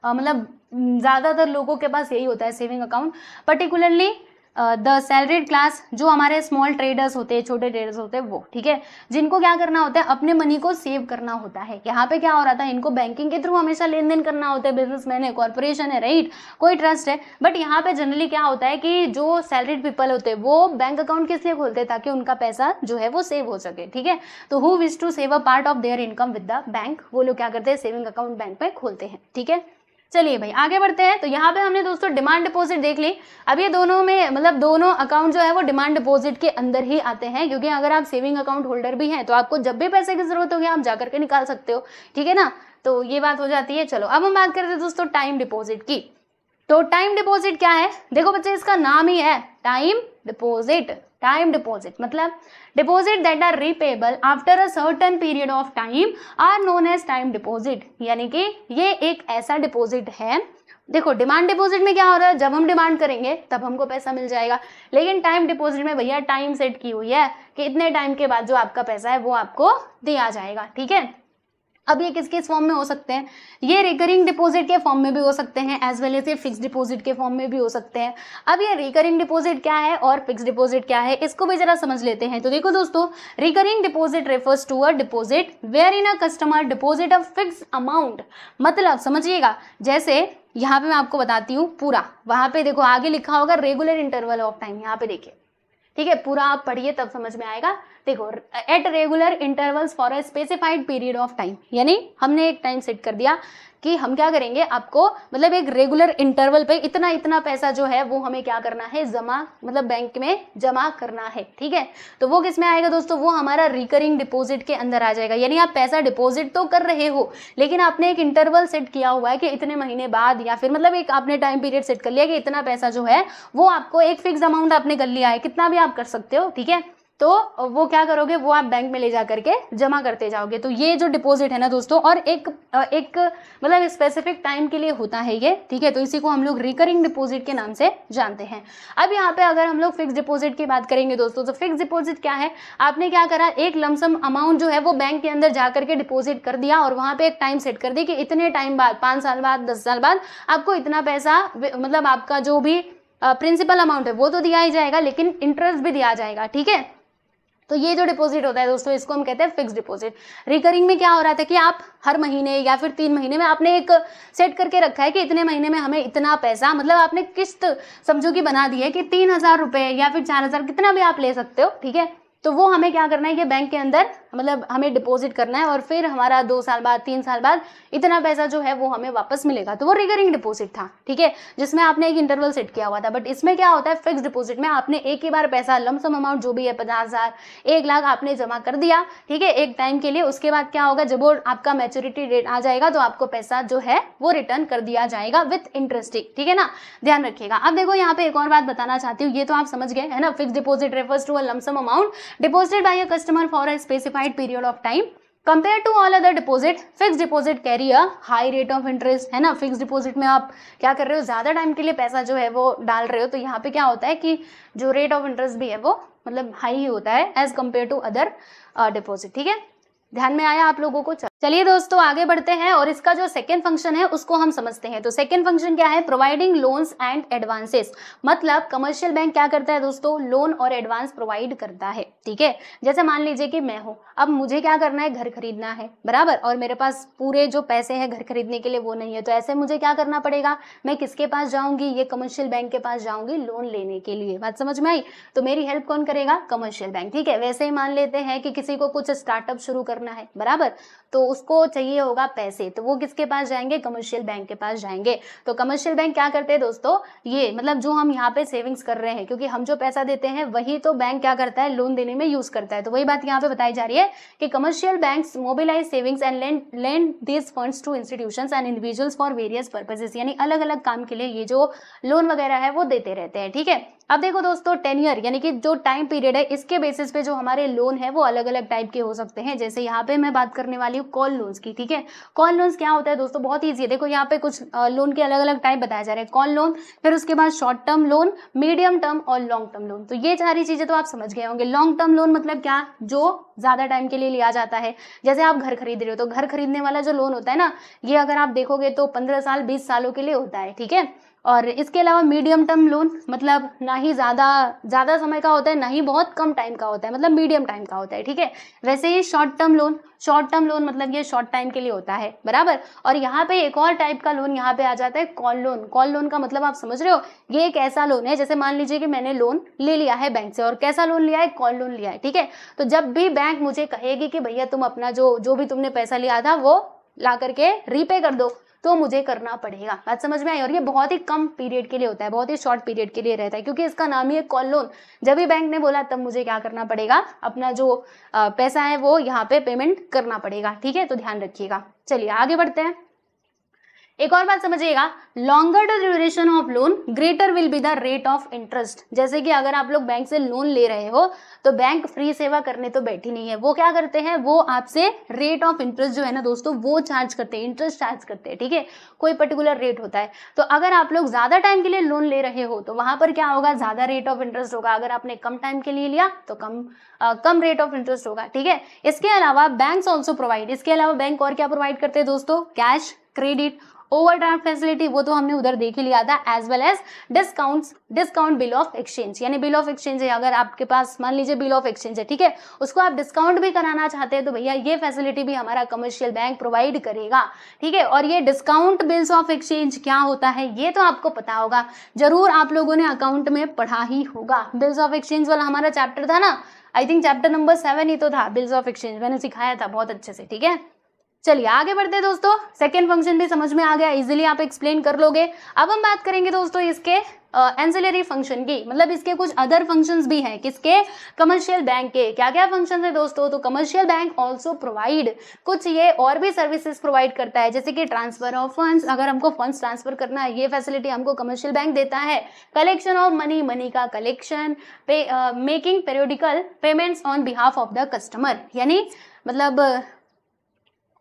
मतलब ज़्यादातर लोगों के पास यही होता है saving account, particularly the salaried class, जो हमारे स्मॉल ट्रेडर्स होते हैं, छोटे ट्रेडर्स होते हैं वो। ठीक है, जिनको क्या करना होता है, अपने मनी को सेव करना होता है। यहाँ पे क्या हो रहा था, इनको बैंकिंग के थ्रू हमेशा लेन देन करना होता है, बिजनेसमैन है, कॉर्पोरेशन है, राइट, कोई ट्रस्ट है। बट यहाँ पे जनरली क्या होता है कि जो सैलरीड पीपल होते हैं वो बैंक अकाउंट किस लिए खोलते हैं, ताकि उनका पैसा जो है वो सेव हो सके। ठीक है, तो who wish to save a part of their income with the bank, वो लोग क्या करते हैं, सेविंग अकाउंट बैंक में खोलते हैं। ठीक है, चलिए भाई आगे बढ़ते हैं। तो यहाँ पे हमने दोस्तों डिमांड डिपॉजिट देख ली। अब ये दोनों में मतलब दोनों अकाउंट जो है वो डिमांड डिपॉजिट के अंदर ही आते हैं, क्योंकि अगर आप सेविंग अकाउंट होल्डर भी हैं तो आपको जब भी पैसे की जरूरत होगी आप जाकर के निकाल सकते हो। ठीक है ना, तो ये बात हो जाती है। चलो अब हम बात करते हैं दोस्तों टाइम डिपॉजिट की। तो टाइम डिपॉजिट क्या है, देखो बच्चे इसका नाम ही है टाइम डिपॉजिट। टाइम डिपॉजिट मतलब deposit that are repayable after a certain period of time are known as time deposit. यानी कि ये एक ऐसा डिपॉजिट है, देखो डिमांड डिपॉजिट में क्या हो रहा है, जब हम डिमांड करेंगे तब हमको पैसा मिल जाएगा, लेकिन टाइम डिपॉजिट में भैया टाइम सेट की हुई है कि इतने टाइम के बाद जो आपका पैसा है वो आपको दिया जाएगा। ठीक है, अब ये किस किस फॉर्म में हो सकते हैं, ये रिकरिंग डिपॉजिट के फॉर्म में भी हो सकते हैं, एज वेल एज ये फिक्स डिपॉजिट के फॉर्म में भी हो सकते हैं। अब ये रिकरिंग डिपॉजिट क्या है और फिक्स डिपॉजिट क्या है, इसको भी जरा समझ लेते हैं। तो देखो दोस्तों, recurring deposit refers to a deposit wherein a customer deposit a fix amount. मतलब समझिएगा, जैसे यहाँ पे मैं आपको बताती हूँ पूरा, वहां पे देखो आगे लिखा होगा रेगुलर इंटरवल ऑफ टाइम, यहाँ पे देखिए। ठीक है, पूरा आप पढ़िए तब समझ में आएगा। देखो at regular intervals for a specified period of time, यानी हमने एक टाइम सेट कर दिया कि हम क्या करेंगे, आपको मतलब एक रेगुलर इंटरवल पे इतना इतना पैसा जो है वो हमें क्या करना है, जमा मतलब बैंक में जमा करना है। ठीक है, तो वो किस में आएगा दोस्तों, वो हमारा रिकरिंग डिपॉजिट के अंदर आ जाएगा। यानी आप पैसा डिपॉजिट तो कर रहे हो, लेकिन आपने एक इंटरवल सेट किया हुआ है कि इतने महीने बाद, या फिर मतलब एक आपने टाइम पीरियड सेट कर लिया कि इतना पैसा जो है वो आपको एक फिक्स अमाउंट आपने कर लिया है, कितना भी आप कर सकते हो। ठीक है, तो वो क्या करोगे, वो आप बैंक में ले जा करके जमा करते जाओगे। तो ये जो डिपॉजिट है ना दोस्तों, और एक मतलब स्पेसिफिक टाइम के लिए होता है ये। ठीक है, तो इसी को हम लोग रिकरिंग डिपॉजिट के नाम से जानते हैं। अब यहाँ पे अगर हम लोग फिक्स डिपॉजिट की बात करेंगे दोस्तों, तो फिक्स डिपॉजिट क्या है, आपने क्या करा, एक लमसम अमाउंट जो है वो बैंक के अंदर जा करके डिपॉजिट कर दिया, और वहां पे एक टाइम सेट कर दी कि इतने टाइम बाद, 5 साल बाद, 10 साल बाद आपको इतना पैसा, मतलब आपका जो भी प्रिंसिपल अमाउंट है वो तो दिया ही जाएगा, लेकिन इंटरेस्ट भी दिया जाएगा। ठीक है, तो ये जो डिपॉजिट होता है दोस्तों, इसको हम कहते हैं फिक्स डिपॉजिट। रिकरिंग में क्या हो रहा था कि आप हर महीने या फिर 3 महीने में आपने एक सेट करके रखा है कि इतने महीने में हमें इतना पैसा, मतलब आपने किस्त समझो कि बना दी है कि 3,000 रुपए या फिर 4,000, कितना भी आप ले सकते हो। ठीक है, तो वो हमें क्या करना है कि बैंक के अंदर मतलब हमें डिपॉजिट करना है, और फिर हमारा 2 साल बाद, 3 साल बाद इतना पैसा जो है वो हमें वापस मिलेगा। तो वो रिकरिंग डिपॉजिट था। ठीक है, जिसमें आपने एक इंटरवल सेट किया हुआ था। बट इसमें क्या होता है, फिक्स डिपॉजिट में आपने एक ही बार पैसा, लमसम अमाउंट जो भी है, 50,000, 1 लाख आपने जमा कर दिया। ठीक है, एक टाइम के लिए। उसके बाद क्या होगा, जब वो आपका मैच्योरिटी डेट आ जाएगा तो आपको पैसा जो है वो रिटर्न कर दिया जाएगा विथ इंटरेस्ट। ठीक है ना, ध्यान रखिएगा। अब देखो यहाँ पे एक और बात बताना चाहती हूँ, ये तो आप समझ गए है ना, fix deposit refers to a lump sum amount deposited by a customer for a specified period of time compared to all other deposit. fixed deposit carry a high rate of interest, है ना। फिक्स डिपॉजिट में आप क्या कर रहे हो, ज्यादा time के लिए पैसा जो है वो डाल रहे हो, तो यहाँ पे क्या होता है कि जो रेट ऑफ इंटरेस्ट भी है वो मतलब हाई ही होता है as compare to other deposit. ठीक है, ध्यान में आया आप लोगों को। चलिए दोस्तों आगे बढ़ते हैं और इसका जो सेकंड फंक्शन है उसको हम समझते हैं। तो सेकंड फंक्शन क्या है? Providing loans and advances. मतलब कमर्शियल बैंक क्या करता है दोस्तों? लोन और एडवांस प्रोवाइड करता है। ठीक है, जैसे मान लीजिए कि मैं हूं, अब मुझे क्या करना है? घर खरीदना है, बराबर, और मेरे पास पूरे जो पैसे हैं घर खरीदने के लिए वो नहीं है, तो ऐसे मुझे क्या करना पड़ेगा? मैं किसके पास जाऊंगी? ये कमर्शियल बैंक के पास जाऊंगी लोन लेने के लिए। बात समझ में आई? तो मेरी हेल्प कौन करेगा? Commercial bank. ठीक है, वैसे ही मान लेते हैं कि किसी को कुछ स्टार्टअप शुरू करना है, बराबर, तो उसको चाहिए होगा पैसे, तो वो किसके पास जाएंगे? कमर्शियल बैंक के पास जाएंगे। तो कमर्शियल बैंक क्या करते हैं दोस्तों? ये मतलब जो हम यहाँ पे सेविंग्स कर रहे हैं, क्योंकि हम जो पैसा देते हैं वही तो बैंक क्या करता है? लोन देने में यूज करता है। तो वही बात यहाँ पे बताई जा रही है कि commercial banks mobilise savings and lend this funds to institutions and individuals for various purposes. यानी अलग अलग काम के लिए ये जो लोन वगैरह है वो देते रहते हैं। ठीक है, अब देखो दोस्तों, टेन्यर यानी कि जो टाइम पीरियड है, इसके बेसिस पे जो हमारे लोन है वो अलग अलग टाइप के हो सकते हैं। जैसे यहाँ पे मैं बात करने वाली हूँ कॉल लोन्स की। ठीक है, कॉल लोन्स क्या होता है दोस्तों? बहुत ईजी है। देखो यहाँ पे कुछ लोन के अलग अलग टाइप बताए जा रहे हैं। कॉल लोन, फिर उसके बाद short term loan, medium term और लॉन्ग टर्म लोन। तो ये सारी चीजें तो आप समझ गए होंगे। लॉन्ग टर्म लोन मतलब क्या? जो ज्यादा टाइम के लिए लिया जाता है। जैसे आप घर खरीद रहे हो, तो घर खरीदने वाला जो लोन होता है ना, ये अगर आप देखोगे तो 15 साल 20 सालों के लिए होता है। ठीक है, और इसके अलावा मीडियम टर्म लोन मतलब ना ही ज्यादा समय का होता है, ना ही बहुत कम टाइम का होता है, मतलब मीडियम टाइम का होता है। ठीक है, वैसे ही शॉर्ट टर्म लोन मतलब ये शॉर्ट टाइम के लिए होता है, बराबर। और यहाँ पे एक और टाइप का लोन यहाँ पे आ जाता है कॉल लोन। कॉल लोन का मतलब आप समझ रहे हो? ये एक ऐसा लोन है, जैसे मान लीजिए कि मैंने लोन ले लिया है बैंक से, और कैसा लोन लिया है? कॉल लोन लिया है। ठीक है, तो जब भी बैंक मुझे कहेगी कि भैया तुम अपना जो भी तुमने पैसा लिया था वो ला करके रीपे कर दो, तो मुझे करना पड़ेगा। बात समझ में आई? और ये बहुत ही कम पीरियड के लिए होता है, बहुत ही शॉर्ट पीरियड के लिए रहता है, क्योंकि इसका नाम ही है कॉल लोन। जब भी बैंक ने बोला तब मुझे क्या करना पड़ेगा? अपना जो पैसा है वो यहाँ पे पेमेंट करना पड़ेगा। ठीक है, तो ध्यान रखिएगा। चलिए आगे बढ़ते हैं। एक और बात समझिएगा, longer the duration of loan greater will be the rate of interest. जैसे कि अगर आप लोग बैंक से लोन ले रहे हो, तो बैंक फ्री सेवा करने तो बैठी नहीं है, वो क्या करते हैं? वो आपसे रेट ऑफ इंटरेस्ट जो है ना दोस्तों, वो चार्ज करते हैं, इंटरेस्ट चार्ज करते हैं। ठीक है, कोई पर्टिकुलर रेट होता है। तो अगर आप लोग ज्यादा टाइम के लिए लोन ले रहे हो तो वहां पर क्या होगा? ज्यादा रेट ऑफ इंटरेस्ट होगा। अगर आपने कम टाइम के लिए लिया तो कम रेट ऑफ इंटरेस्ट होगा। ठीक है, इसके अलावा बैंक्स ऑल्सो प्रोवाइड, इसके अलावा बैंक और क्या प्रोवाइड करते हैं दोस्तों? कैश, क्रेडिट, ओवरड्राफ्ट फैसिलिटी, वो तो हमने उधर देख ही लिया था, as well as discount bill of exchange. यानी बिल ऑफ एक्सचेंज है, अगर आपके पास मान लीजिए बिल ऑफ एक्सचेंज है, ठीक है, उसको आप डिस्काउंट भी कराना चाहते हैं तो भैया ये फैसिलिटी भी हमारा कमर्शियल बैंक प्रोवाइड करेगा। ठीक है, और ये डिस्काउंट बिल्स ऑफ एक्सचेंज क्या होता है ये तो आपको पता होगा, जरूर आप लोगों ने अकाउंट में पढ़ा ही होगा। बिल्स ऑफ एक्सचेंज वाला हमारा चैप्टर था ना, आई थिंक चैप्टर नंबर 7 ही तो था, बिल्स ऑफ एक्सचेंज मैंने सिखाया था बहुत अच्छे से। ठीक है, चलिए आगे बढ़ते हैं दोस्तों। सेकंड फंक्शन भी समझ में आ गया, इजीली आप एक्सप्लेन कर लोगे। अब हम बात करेंगे दोस्तों इसके एंसिलरी फंक्शन की, मतलब इसके कुछ अदर फंक्शंस भी हैं। किसके? कमर्शियल बैंक के। क्या क्या फंक्शन है दोस्तों? तो कमर्शियल बैंक ऑल्सो प्रोवाइड, कुछ ये और भी सर्विसेज प्रोवाइड करता है, जैसे कि ट्रांसफर ऑफ फंड्स, अगर हमको फंड्स ट्रांसफर करना है ये फैसिलिटी हमको कमर्शियल बैंक देता है। कलेक्शन ऑफ मनी, मनी का collection, making periodical payments on behalf of the customer. यानी मतलब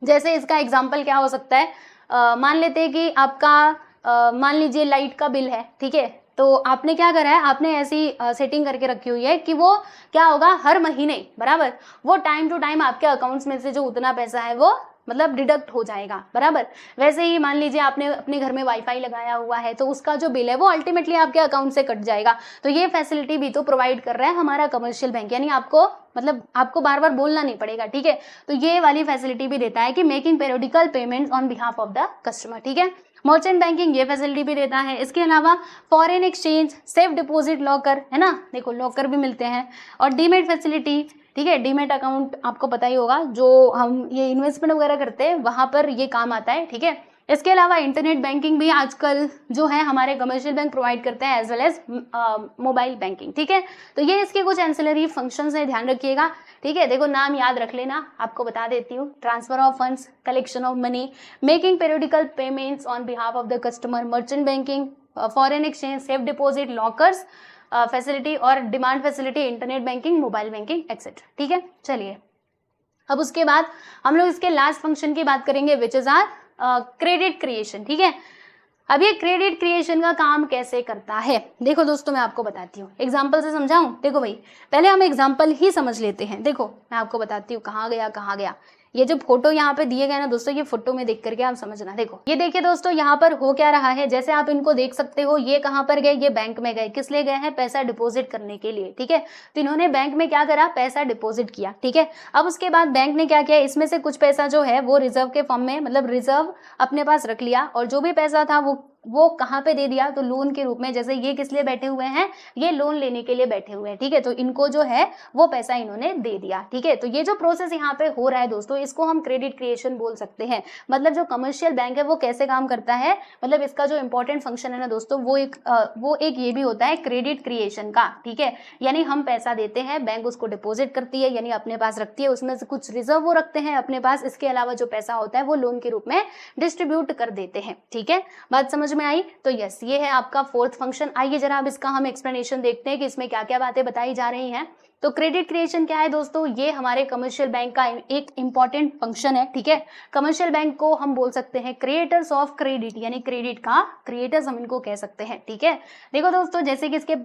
जैसे इसका एग्जाम्पल क्या हो सकता है, मान लेते हैं कि आपका मान लीजिए लाइट का बिल है, ठीक है, तो आपने क्या करा है, आपने ऐसी सेटिंग करके रखी हुई है कि वो क्या होगा, हर महीने बराबर वो टाइम टू टाइम आपके अकाउंट्स में से जो उतना पैसा है वो मतलब डिडक्ट हो जाएगा, बराबर। वैसे ही मान लीजिए आपने अपने घर में वाईफाई लगाया हुआ है तो उसका जो बिल है वो अल्टीमेटली आपके अकाउंट से कट जाएगा। तो ये फैसिलिटी भी तो प्रोवाइड कर रहा है हमारा कमर्शियल बैंक, यानी आपको मतलब आपको बार बार बोलना नहीं पड़ेगा। ठीक है, तो ये वाली फैसिलिटी भी देता है कि making periodical payments on behalf of the customer. ठीक है, मर्चेंट बैंकिंग ये फैसिलिटी भी देता है। इसके अलावा foreign exchange, safe deposit locker, है ना, देखो लॉकर भी मिलते हैं, और डीमेट फैसिलिटी। ठीक है, डीमेट अकाउंट आपको पता ही होगा, जो हम ये इन्वेस्टमेंट वगैरह करते हैं वहां पर ये काम आता है। ठीक है, इसके अलावा इंटरनेट बैंकिंग भी आजकल जो है हमारे कमर्शियल बैंक प्रोवाइड करते हैं, as well as mobile banking. ठीक है, तो ये इसके कुछ एंसिलरी फंक्शंस है, ध्यान रखिएगा। ठीक है, देखो नाम याद रख लेना, आपको बता देती हूँ। Transfer of funds, collection of money, making periodical payments on behalf of the customer, merchant banking, foreign exchange, safe deposit, lockers facility और demand facility, internet banking, mobile banking etcetera. ठीक है, चलिए अब उसके बाद हम लोग इसके लास्ट फंक्शन की बात करेंगे, which is our credit creation. ठीक है, अब ये क्रेडिट क्रिएशन का काम कैसे करता है, देखो दोस्तों मैं आपको बताती हूँ, एग्जाम्पल से समझाऊं। देखो भाई पहले हम एग्जाम्पल ही समझ लेते हैं। देखो मैं आपको बताती हूँ, कहाँ गया ये जो फोटो यहाँ पे दिए गए ना दोस्तों, ये फोटो में देख करके आप समझना। देखो ये देखिए दोस्तों, यहाँ पर हो क्या रहा है, जैसे आप इनको देख सकते हो, ये कहाँ पर गए, ये बैंक में गए, किस लिए गए हैं, पैसा डिपॉजिट करने के लिए, ठीक है। तो इन्होंने बैंक में क्या करा, पैसा डिपॉजिट किया, ठीक है। अब उसके बाद बैंक ने क्या किया, इसमें से कुछ पैसा जो है वो रिजर्व के फॉर्म में, मतलब रिजर्व अपने पास रख लिया, और जो भी पैसा था वो कहाँ पे दे दिया, तो लोन के रूप में। जैसे ये किस लिए बैठे हुए हैं, ये लोन लेने के लिए बैठे हुए हैं, ठीक है। तो इनको जो है वो पैसा इन्होंने दे दिया, ठीक है। तो ये जो प्रोसेस यहाँ पे हो रहा है दोस्तों, इसको हम क्रेडिट क्रिएशन बोल सकते हैं। मतलब जो कमर्शियल बैंक है वो कैसे काम करता है, मतलब इसका जो इंपॉर्टेंट फंक्शन है ना दोस्तों, वो एक ये भी होता है क्रेडिट क्रिएशन का, ठीक है। यानी हम पैसा देते हैं, बैंक उसको डिपॉजिट करती है, यानी अपने पास रखती है, उसमें से कुछ रिजर्व वो रखते हैं अपने पास, इसके अलावा जो पैसा होता है वो लोन के रूप में डिस्ट्रीब्यूट कर देते हैं, ठीक है। बात समझ में आई? तो यस, ये है आपका फोर्थ फंक्शन। आइए जरा अब इसका हम एक्सप्लेनेशन देखते हैं कि इसमें क्या क्या बातें बताई जा रही हैं। तो क्रेडिट क्रिएशन क्या है दोस्तों, ये हमारे कमर्शियल बैंक का एक इंपॉर्टेंट फंक्शन है, ठीक है। कमर्शियल बैंक को हम बोल सकते हैं क्रिएटर्स ऑफ क्रेडिट, यानी क्रेडिट का क्रिएटर्स हम इनको कह सकते हैं, ठीक है। देखो दोस्तों, जैसे कि इसके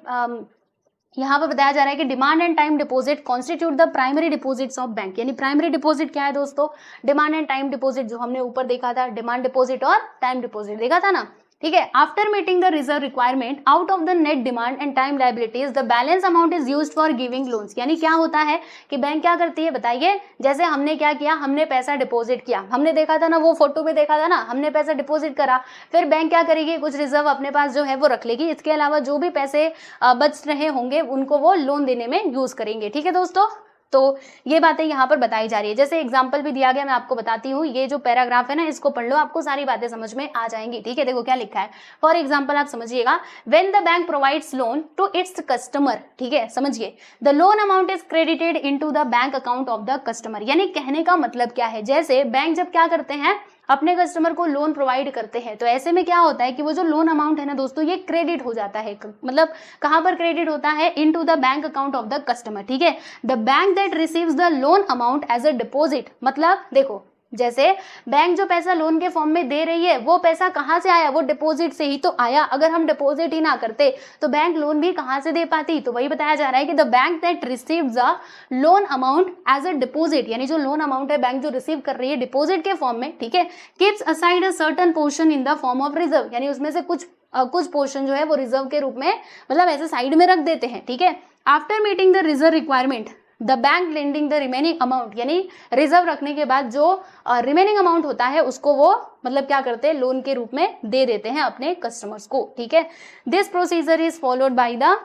यहाँ पर बताया जा रहा है कि demand and time deposit constitute the primary deposits of bank. यानी प्राइमरी डिपॉजिट क्या है दोस्तों, डिमांड एंड टाइम डिपॉजिट, जो हमने ऊपर देखा था, डिमांड डिपॉजिट और टाइम डिपॉजिट देखा था ना, ठीक है। After meeting the reserve requirement out of the net demand and time liabilities the balance amount is used for giving loans. यानी क्या होता है कि बैंक क्या करती है, बताइए। जैसे हमने क्या किया, हमने पैसा डिपॉजिट किया, हमने देखा था ना, वो फोटो में देखा था ना, हमने पैसा डिपॉजिट करा, फिर बैंक क्या करेगी, कुछ रिजर्व अपने पास जो है वो रख लेगी, इसके अलावा जो भी पैसे बच रहे होंगे उनको वो लोन देने में यूज करेंगे, ठीक है दोस्तों। तो ये बातें यहाँ पर बताई जा रही है। जैसे एग्जाम्पल भी दिया गया, मैं आपको बताती हूँ, ये जो पैराग्राफ है ना, इसको पढ़ लो, आपको सारी बातें समझ में आ जाएंगी, ठीक है। देखो क्या लिखा है, फॉर एग्जाम्पल आप समझिएगा, when the bank provides loan to its customer, ठीक है, समझिए, the loan amount is credited into the bank account of the customer. यानी कहने का मतलब क्या है, जैसे बैंक जब क्या करते हैं, अपने कस्टमर को लोन प्रोवाइड करते हैं, तो ऐसे में क्या होता है कि वो जो लोन अमाउंट है ना दोस्तों, ये क्रेडिट हो जाता है। मतलब कहां पर क्रेडिट होता है, into the bank account of the customer, ठीक है। The bank that receives the loan amount as a deposit, मतलब देखो, जैसे बैंक जो पैसा लोन के फॉर्म में दे रही है, वो पैसा कहां से आया, वो डिपॉजिट से ही तो आया। अगर हम डिपॉजिट ही ना करते तो बैंक लोन भी कहां से दे पाती। तो वही बताया जा रहा है कि the bank that receives a loan amount as a deposit, यानी जो लोन अमाउंट है बैंक जो रिसीव कर रही है डिपॉजिट के फॉर्म में, ठीक है, keeps aside a certain portion in the form of reserve. यानी उसमें से कुछ पोर्शन जो है वो रिजर्व के रूप में, मतलब ऐसे साइड में रख देते हैं, ठीक है। After meeting the reserve requirement the bank lending the remaining amount, यानी रिजर्व रखने के बाद जो रिमेनिंग अमाउंट होता है उसको वो मतलब क्या करते हैं, लोन के रूप में दे देते हैं अपने कस्टमर्स को, ठीक है। This procedure is followed by the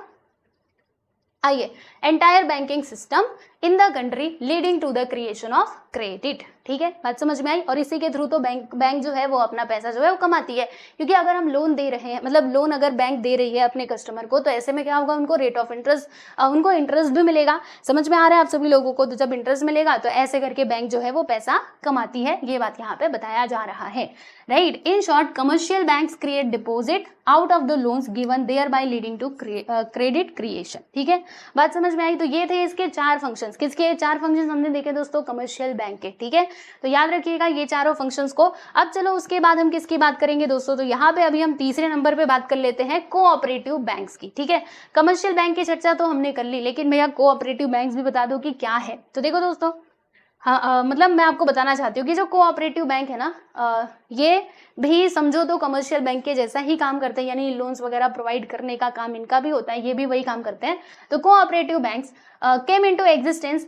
आइए entire banking system in the country leading to the creation of credit, ठीक है, बात समझ में आई। और इसी के थ्रू तो बैंक जो है वो अपना पैसा जो है वो कमाती है, क्योंकि अगर हम लोन दे रहे हैं, मतलब लोन अगर बैंक दे रही है अपने कस्टमर को, तो ऐसे में क्या होगा, उनको रेट ऑफ इंटरेस्ट, उनको इंटरेस्ट भी मिलेगा। समझ में आ रहा है आप सभी लोगों को। तो जब इंटरेस्ट मिलेगा तो ऐसे करके बैंक जो है वो पैसा कमाती है, ये बात यहाँ पे बताया जा रहा है, right. In short, commercial banks create deposit out of the loans given thereby leading to credit creation, ठीक है, बात समझ में आई। तो ये थे इसके चार फंक्शंस। किसके चार फंक्शंस हमने देखे दोस्तों, कमर्शियल बैंक के, ठीक है। तो याद रखिएगा ये चारों फंक्शंस को। अब चलो उसके बाद हम किसकी बात करेंगे दोस्तों, तो यहाँ पे अभी हम तीसरे नंबर पे बात कर लेते हैं कोऑपरेटिव बैंक्स की, ठीक है। कमर्शियल बैंक की चर्चा तो हमने कर ली, लेकिन भैया कोऑपरेटिव बैंक्स भी बता दो कि क्या है। तो देखो दोस्तों, हाँ मतलब मैं आपको बताना चाहती हूँ कि जो कोऑपरेटिव बैंक है ना, ये भी समझो तो कमर्शियल बैंक के जैसा ही काम करते हैं, यानी लोन्स वगैरह प्रोवाइड करने का काम इनका भी होता है, ये भी वही काम करते हैं। तो cooperative banks came into existence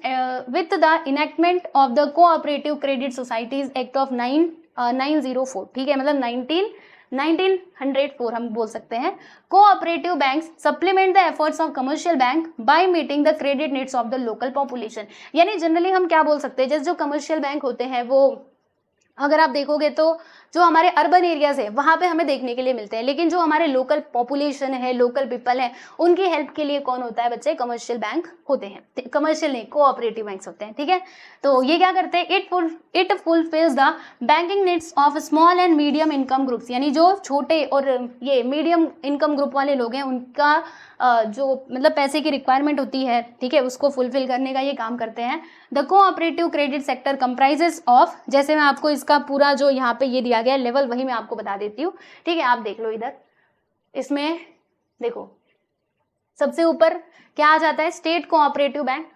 with the enactment of the cooperative credit societies act of 904, ठीक है, मतलब 1904 हम बोल सकते हैं। Cooperative banks supplement the efforts of commercial bank by meeting the credit needs of the local population. यानी generally हम क्या बोल सकते हैं, जैसे जो कमर्शियल बैंक होते हैं वो अगर आप देखोगे तो जो हमारे अर्बन एरियाज है वहां पे हमें देखने के लिए मिलते हैं, लेकिन जो हमारे लोकल पॉपुलेशन है, लोकल पीपल है, उनकी हेल्प के लिए कौन होता है बच्चे, कमर्शियल बैंक होते हैं। कमर्शियल नहीं, कोऑपरेटिव बैंक्स होते हैं, ठीक है। तो ये क्या करते हैं, it fulfils the banking needs of small and medium income groups, यानी जो छोटे और ये मीडियम इनकम ग्रुप वाले लोग हैं उनका जो मतलब पैसे की रिक्वायरमेंट होती है, ठीक है, उसको फुलफिल करने का ये काम करते हैं। The cooperative credit sector comprises of, जैसे मैं आपको इसका पूरा जो यहाँ पे ये दिया गया लेवल वही मैं आपको बता देती हूँ, ठीक है, आप देख लो इधर। इसमें देखो सबसे ऊपर क्या आ जाता है, स्टेट कोऑपरेटिव बैंक,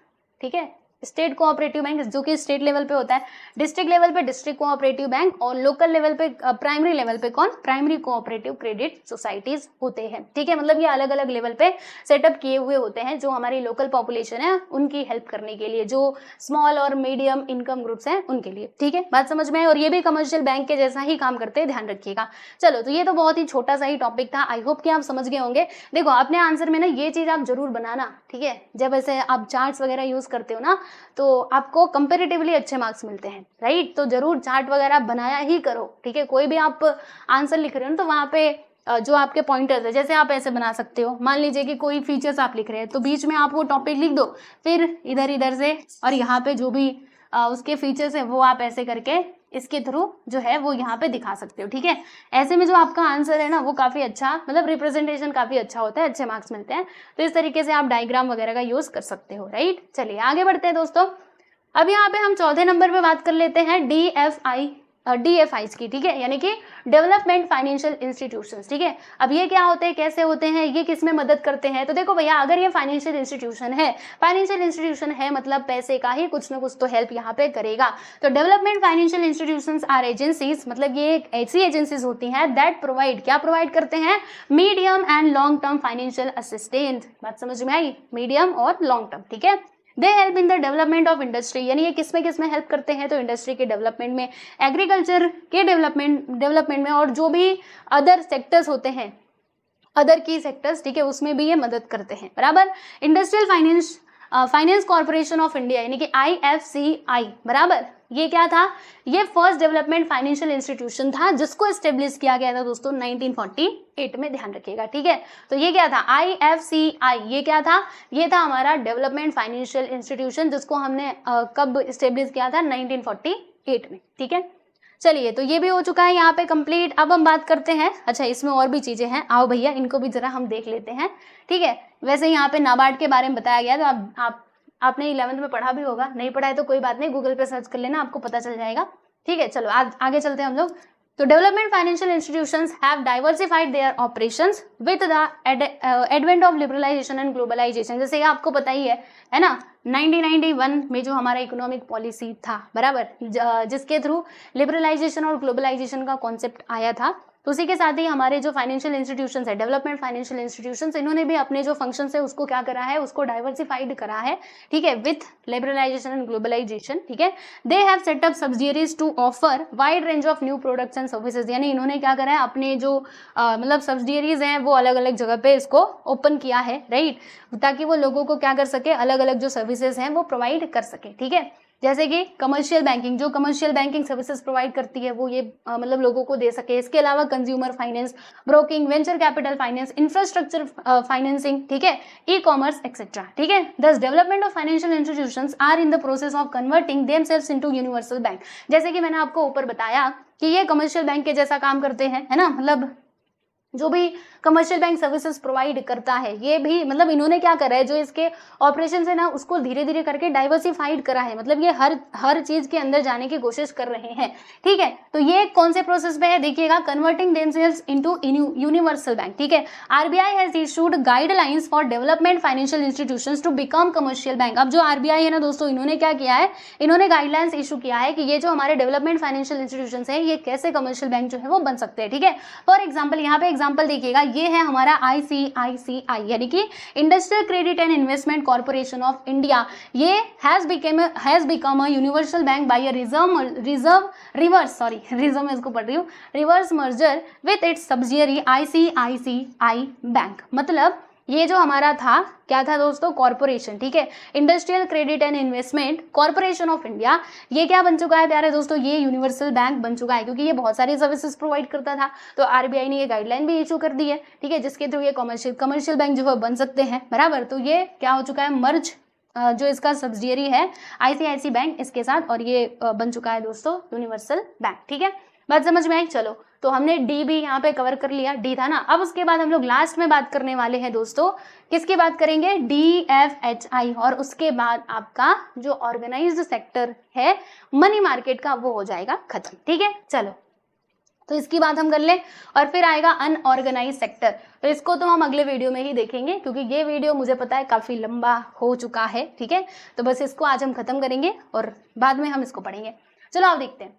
ठीक है, स्टेट कोऑपरेटिव बैंक जो कि स्टेट लेवल पे होता है, डिस्ट्रिक्ट लेवल पे डिस्ट्रिक्ट कोऑपरेटिव बैंक, और लोकल लेवल पे प्राइमरी लेवल पे कौन, प्राइमरी कोऑपरेटिव क्रेडिट सोसाइटीज होते हैं। ठीक है, मतलब ये अलग अलग लेवल पे सेटअप किए हुए होते हैं जो हमारी लोकल पॉपुलेशन है उनकी हेल्प करने के लिए, जो स्मॉल और मीडियम इनकम ग्रुप्स हैं उनके लिए। ठीक है, बात समझ में आई, और ये भी कमर्शियल बैंक के जैसा ही काम करते हैं, ध्यान रखिएगा। चलो, तो ये तो बहुत ही छोटा सा ही टॉपिक था, आई होप कि आप समझ गए होंगे। देखो अपने आंसर में ना ये चीज आप जरूर बनाना, ठीक है, जब ऐसे आप चार्ट्स वगैरह यूज करते हो ना तो आपको कंपेरेटिवली अच्छे मार्क्स मिलते हैं, राइट। तो जरूर चार्ट वगैरह बनाया ही करो, ठीक है। कोई भी आप आंसर लिख रहे हो तो वहां पे जो आपके पॉइंटर्स है, जैसे आप ऐसे बना सकते हो, मान लीजिए कि कोई फीचर्स आप लिख रहे हैं तो बीच में आप वो टॉपिक लिख दो, फिर इधर इधर से और यहाँ पे जो भी उसके फीचर्स है वो आप ऐसे करके इसके थ्रू जो है वो यहाँ पे दिखा सकते हो। ठीक है, ऐसे में जो आपका आंसर है ना वो काफी अच्छा, मतलब रिप्रेजेंटेशन काफी अच्छा होता है, अच्छे मार्क्स मिलते हैं। तो इस तरीके से आप डायग्राम वगैरह का यूज कर सकते हो, राइट। चलिए आगे बढ़ते हैं दोस्तों। अब यहाँ पे हम चौथे नंबर पे बात कर लेते हैं DFIs की, ठीक है, यानी कि डेवलपमेंट फाइनेंशियल इंस्टीट्यूशंस। ठीक है, अब ये क्या होते हैं, कैसे होते हैं, ये किस में मदद करते हैं। तो देखो भैया, अगर ये फाइनेंशियल इंस्टीट्यूशन है मतलब पैसे का ही कुछ ना कुछ तो हेल्प यहाँ पे करेगा। तो development financial institutions are agencies, मतलब ये एक ऐसी एजेंसीज होती हैं दैट प्रोवाइड, क्या प्रोवाइड करते हैं, medium and long term financial assistance. बात समझ में आई, मीडियम और लॉन्ग टर्म। ठीक है, they help in the development of industry, यानी ये किस में हेल्प करते हैं, तो इंडस्ट्री के डेवलपमेंट में, एग्रीकल्चर के डेवलपमेंट में, और जो भी अदर सेक्टर्स होते हैं, अदर की सेक्टर्स, ठीक है, उसमें भी ये मदद करते हैं, बराबर। Industrial finance corporation of India यानी कि IFCI, बराबर, ये क्या था, ये फर्स्ट डेवलपमेंट फाइनेंशियल इंस्टीट्यूशन था जिसको एस्टेब्लिश किया गया था दोस्तों 1948 में, ध्यान रखिएगा। ठीक है, तो ये क्या था, IFCI, ये क्या था, ये था हमारा डेवलपमेंट फाइनेंशियल इंस्टीट्यूशन जिसको हमने कब एस्टेब्लिश किया था, 1948 में। ठीक है, चलिए, तो ये भी हो चुका है यहाँ पे कंप्लीट। अब हम बात करते हैं, अच्छा इसमें और भी चीजें हैं, आओ भैया इनको भी जरा हम देख लेते हैं। ठीक है, वैसे यहाँ पे नाबार्ड के बारे में बताया गया, तो आपने 11th में पढ़ा भी होगा, नहीं पढ़ा है तो कोई बात नहीं, गूगल पे सर्च कर लेना, आपको पता चल जाएगा। ठीक है, चलो आगे चलते हैं हम लोग। तो development financial institutions have diversified their operations with the advent of liberalisation and globalisation. जैसे ये आपको पता ही है ना, 1991 में जो हमारा इकोनॉमिक पॉलिसी था, बराबर, जिसके थ्रू लिबरलाइजेशन और ग्लोबलाइजेशन का कॉन्सेप्ट आया था, तो उसी के साथ ही हमारे जो फाइनेंशियल इंस्टीट्यूशंस है, डेवलपमेंट फाइनेंशियल इंस्टीट्यूशंस, इन्होंने भी अपने जो फंक्शंस है उसको क्या करा है, उसको डाइवर्सिफाइड करा है। ठीक है, विथ लिबरलाइजेशन एंड ग्लोबलाइजेशन। ठीक है, they have set up subsidiaries to offer wide range of new products and services, यानी इन्होंने क्या करा है, अपने जो मतलब सब्सिडियरीज हैं वो अलग अलग जगह पे इसको ओपन किया है, राइट, ताकि वो लोगों को क्या कर सके, अलग अलग जो सर्विसेज हैं वो प्रोवाइड कर सके। ठीक है, जैसे कि कमर्शियल बैंकिंग, जो कमर्शियल बैंकिंग सर्विसेज प्रोवाइड करती है वो ये मतलब लोगों को दे सके। इसके अलावा consumer finance, broking, venture capital finance, infrastructure financing, ठीक है, ई कॉमर्स एक्सेट्रा। ठीक है, thus development of financial institutions are in the process of converting themselves into universal bank. जैसे कि मैंने आपको ऊपर बताया कि ये कमर्शियल बैंक के जैसा काम करते हैं, है ना, मतलब जो भी कमर्शियल बैंक सर्विसेज प्रोवाइड करता है, ये भी मतलब इन्होंने क्या करा है, जो इसके ऑपरेशन है ना उसको धीरे धीरे करके डाइवर्सिफाइड करा है, मतलब ये हर चीज के अंदर जाने की कोशिश कर रहे हैं। ठीक है, तो ये कौन से प्रोसेस पे है, देखिएगा, converting themselves into universal bank. ठीक है, RBI has issued guidelines for development financial institutions to become commercial bank. अब जो RBI है ना दोस्तों, इन्होंने क्या किया है, इन्होंने गाइडलाइंस इशू किया है कि ये जो हमारे डेवलपमेंट फाइनेंशियल इंस्टीट्यूशंस है ये कैसे कमर्शियल बैंक जो है वो बन सकते हैं। ठीक है, फॉर एग्जाम्पल यहाँ पे एग्जाम्पल देखिएगा, ये है हमारा ICICI यानी कि industrial credit and investment corporation of India. ये has become a universal bank by a reverse merger with its subsidiary ICICI bank. मतलब ये जो हमारा था, क्या था दोस्तों, कॉर्पोरेशन, ठीक है, industrial credit and investment corporation of India, ये क्या बन चुका है प्यारे दोस्तों, ये यूनिवर्सल बैंक बन चुका है, क्योंकि ये बहुत सारी सर्विसेज प्रोवाइड करता था। तो RBI ने ये गाइडलाइन भी इशू कर दी है, ठीक है, जिसके थ्रू ये कमर्शियल बैंक जो है बन सकते हैं, बराबर। तो ये क्या हो चुका है, मर्ज जो इसका सब्सिडियरी है ICICI बैंक इसके साथ, और ये बन चुका है दोस्तों यूनिवर्सल बैंक। ठीक है, बात समझ में आई। चलो, तो हमने डी भी यहाँ पे कवर कर लिया, डी था ना। अब उसके बाद हम लोग लास्ट में बात करने वाले हैं दोस्तों, किसकी बात करेंगे, DFHI, और उसके बाद आपका जो ऑर्गेनाइज्ड सेक्टर है मनी मार्केट का वो हो जाएगा खत्म। ठीक है, चलो, तो इसकी बात हम कर लें, और फिर आएगा अनऑर्गेनाइज सेक्टर। तो इसको तो हम अगले वीडियो में ही देखेंगे, क्योंकि ये वीडियो मुझे पता है काफ़ी लंबा हो चुका है, ठीक है। तो बस इसको आज हम खत्म करेंगे और बाद में हम इसको पढ़ेंगे। चलो आप देखते हैं।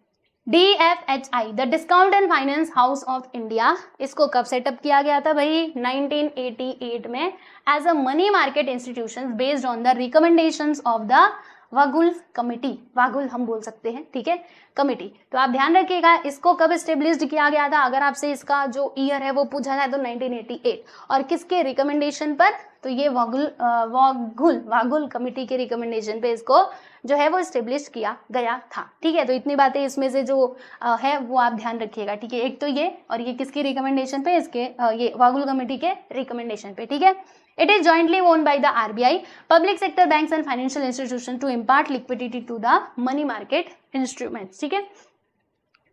DFHI, the discount and finance house of India, इसको कब सेटअप किया गया था भाई? 1988 में, as a money market institution based on the recommendations of the Vaghul committee, Vaghul हम बोल सकते हैं, ठीक है, कमिटी। तो आप ध्यान रखिएगा इसको कब स्टेब्लिश्ड किया गया था, अगर आपसे इसका जो ईयर है वो पूछा जाए तो 1988, और किसके रिकमेंडेशन पर? तो ये वागुल कमिटी के रिकमेंडेशन पे इसको जो है वो स्टेब्लिश किया गया था, ठीक है। तो इतनी बातें इसमें से जो है वो आप ध्यान रखिएगा, ठीक है। एक तो ये, और ये किसकी रिकमेंडेशन पे? इसके ये वागुल कमेटी के रिकमेंडेशन पे, ठीक है। It is jointly owned by the RBI, public sector banks and financial institutions to impart liquidity to the money market instruments, ठीक है।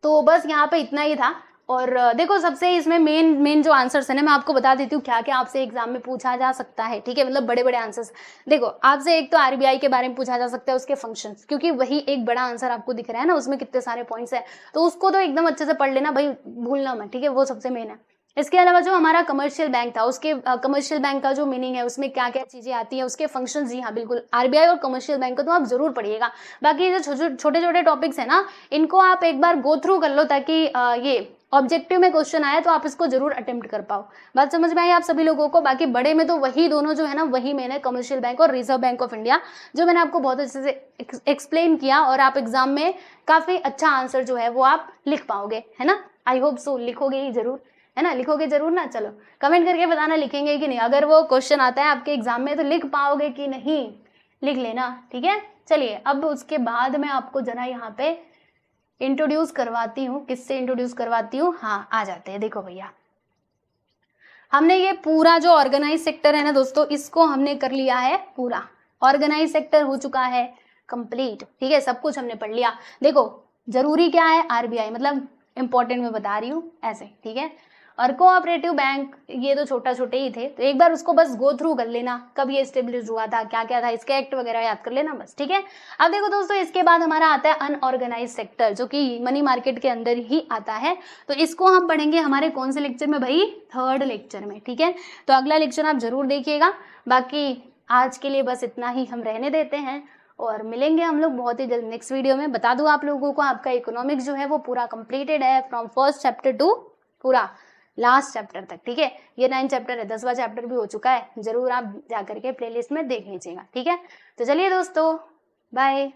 तो बस यहाँ पे इतना ही था। और देखो सबसे इसमें मेन जो आंसर्स है ना, मैं आपको बता देती हूँ क्या क्या आपसे एग्जाम में पूछा जा सकता है, ठीक है। मतलब बड़े बड़े आंसर्स। देखो आपसे एक तो आरबीआई के बारे में पूछा जा सकता है, उसके फंक्शंस, क्योंकि वही एक बड़ा आंसर आपको दिख रहा है ना, उसमें कितने सारे पॉइंट्स है, तो उसको तो एकदम अच्छे से पढ़ लेना भाई, भूलना मत, ठीक है। वो सबसे मेन है। इसके अलावा जो हमारा कमर्शियल बैंक था, उसके कमर्शियल बैंक का जो मीनिंग है, उसमें क्या क्या चीजें आती हैं, उसके फंक्शंस, जी हाँ बिल्कुल, आरबीआई और कमर्शियल बैंक को तो आप जरूर पढ़िएगा। बाकी ये जो छोटे छोटे टॉपिक्स है ना, इनको आप एक बार गो थ्रू कर लो, ताकि ये ऑब्जेक्टिव में क्वेश्चन आया तो आप इसको जरूर अटेम्प्ट कर पाओ। बात समझ में आई आप सभी लोगों को? बाकी बड़े में तो वही दोनों जो है ना, वही मेन है, कमर्शियल बैंक और रिजर्व बैंक ऑफ इंडिया, जो मैंने आपको बहुत अच्छे से एक्सप्लेन किया, और आप एग्जाम में काफी अच्छा आंसर जो है वो आप लिख पाओगे, है ना। आई होप सो, लिखोगे ही जरूर, है ना, लिखोगे जरूर ना। चलो कमेंट करके बताना लिखेंगे कि नहीं, अगर वो क्वेश्चन आता है आपके एग्जाम में तो लिख पाओगे कि नहीं, लिख लेना, ठीक है। चलिए अब उसके बाद मैं आपको जरा यहाँ पे इंट्रोड्यूस करवाती हूँ। किससे इंट्रोड्यूस करवाती हूँ? हाँ आ जाते हैं। देखो भैया, हमने ये पूरा जो ऑर्गेनाइज सेक्टर है ना दोस्तों, इसको हमने कर लिया है पूरा। ऑर्गेनाइज सेक्टर हो चुका है कंप्लीट, ठीक है, सब कुछ हमने पढ़ लिया। देखो जरूरी क्या है, आरबीआई, मतलब इंपॉर्टेंट मैं बता रही हूँ ऐसे, ठीक है। और कोऑपरेटिव बैंक, ये तो छोटे ही थे, तो एक बार उसको बस गो थ्रू कर लेना, कब ये स्टेब्लिश हुआ था, क्या क्या था, इसके एक्ट वगैरह याद कर लेना बस, ठीक है। अब देखो दोस्तों, इसके बाद हमारा आता है अनऑर्गेनाइज सेक्टर, जो कि मनी मार्केट के अंदर ही आता है। तो इसको हम पढ़ेंगे हमारे कौन से लेक्चर में भाई? 3rd लेक्चर में, ठीक है। तो अगला लेक्चर आप जरूर देखिएगा। बाकी आज के लिए बस इतना ही हम रहने देते हैं, और मिलेंगे हम लोग बहुत ही जल्द नेक्स्ट वीडियो में। बता दूं आप लोगों को, आपका इकोनॉमिक्स जो है वो पूरा कंप्लीटेड है, फ्रॉम फर्स्ट चैप्टर टू पूरा लास्ट चैप्टर तक, ठीक है। ये 9 चैप्टर है, 10वां चैप्टर भी हो चुका है, जरूर आप जाकर के प्लेलिस्ट में देख लीजिएगा, ठीक है। तो चलिए दोस्तों, बाय।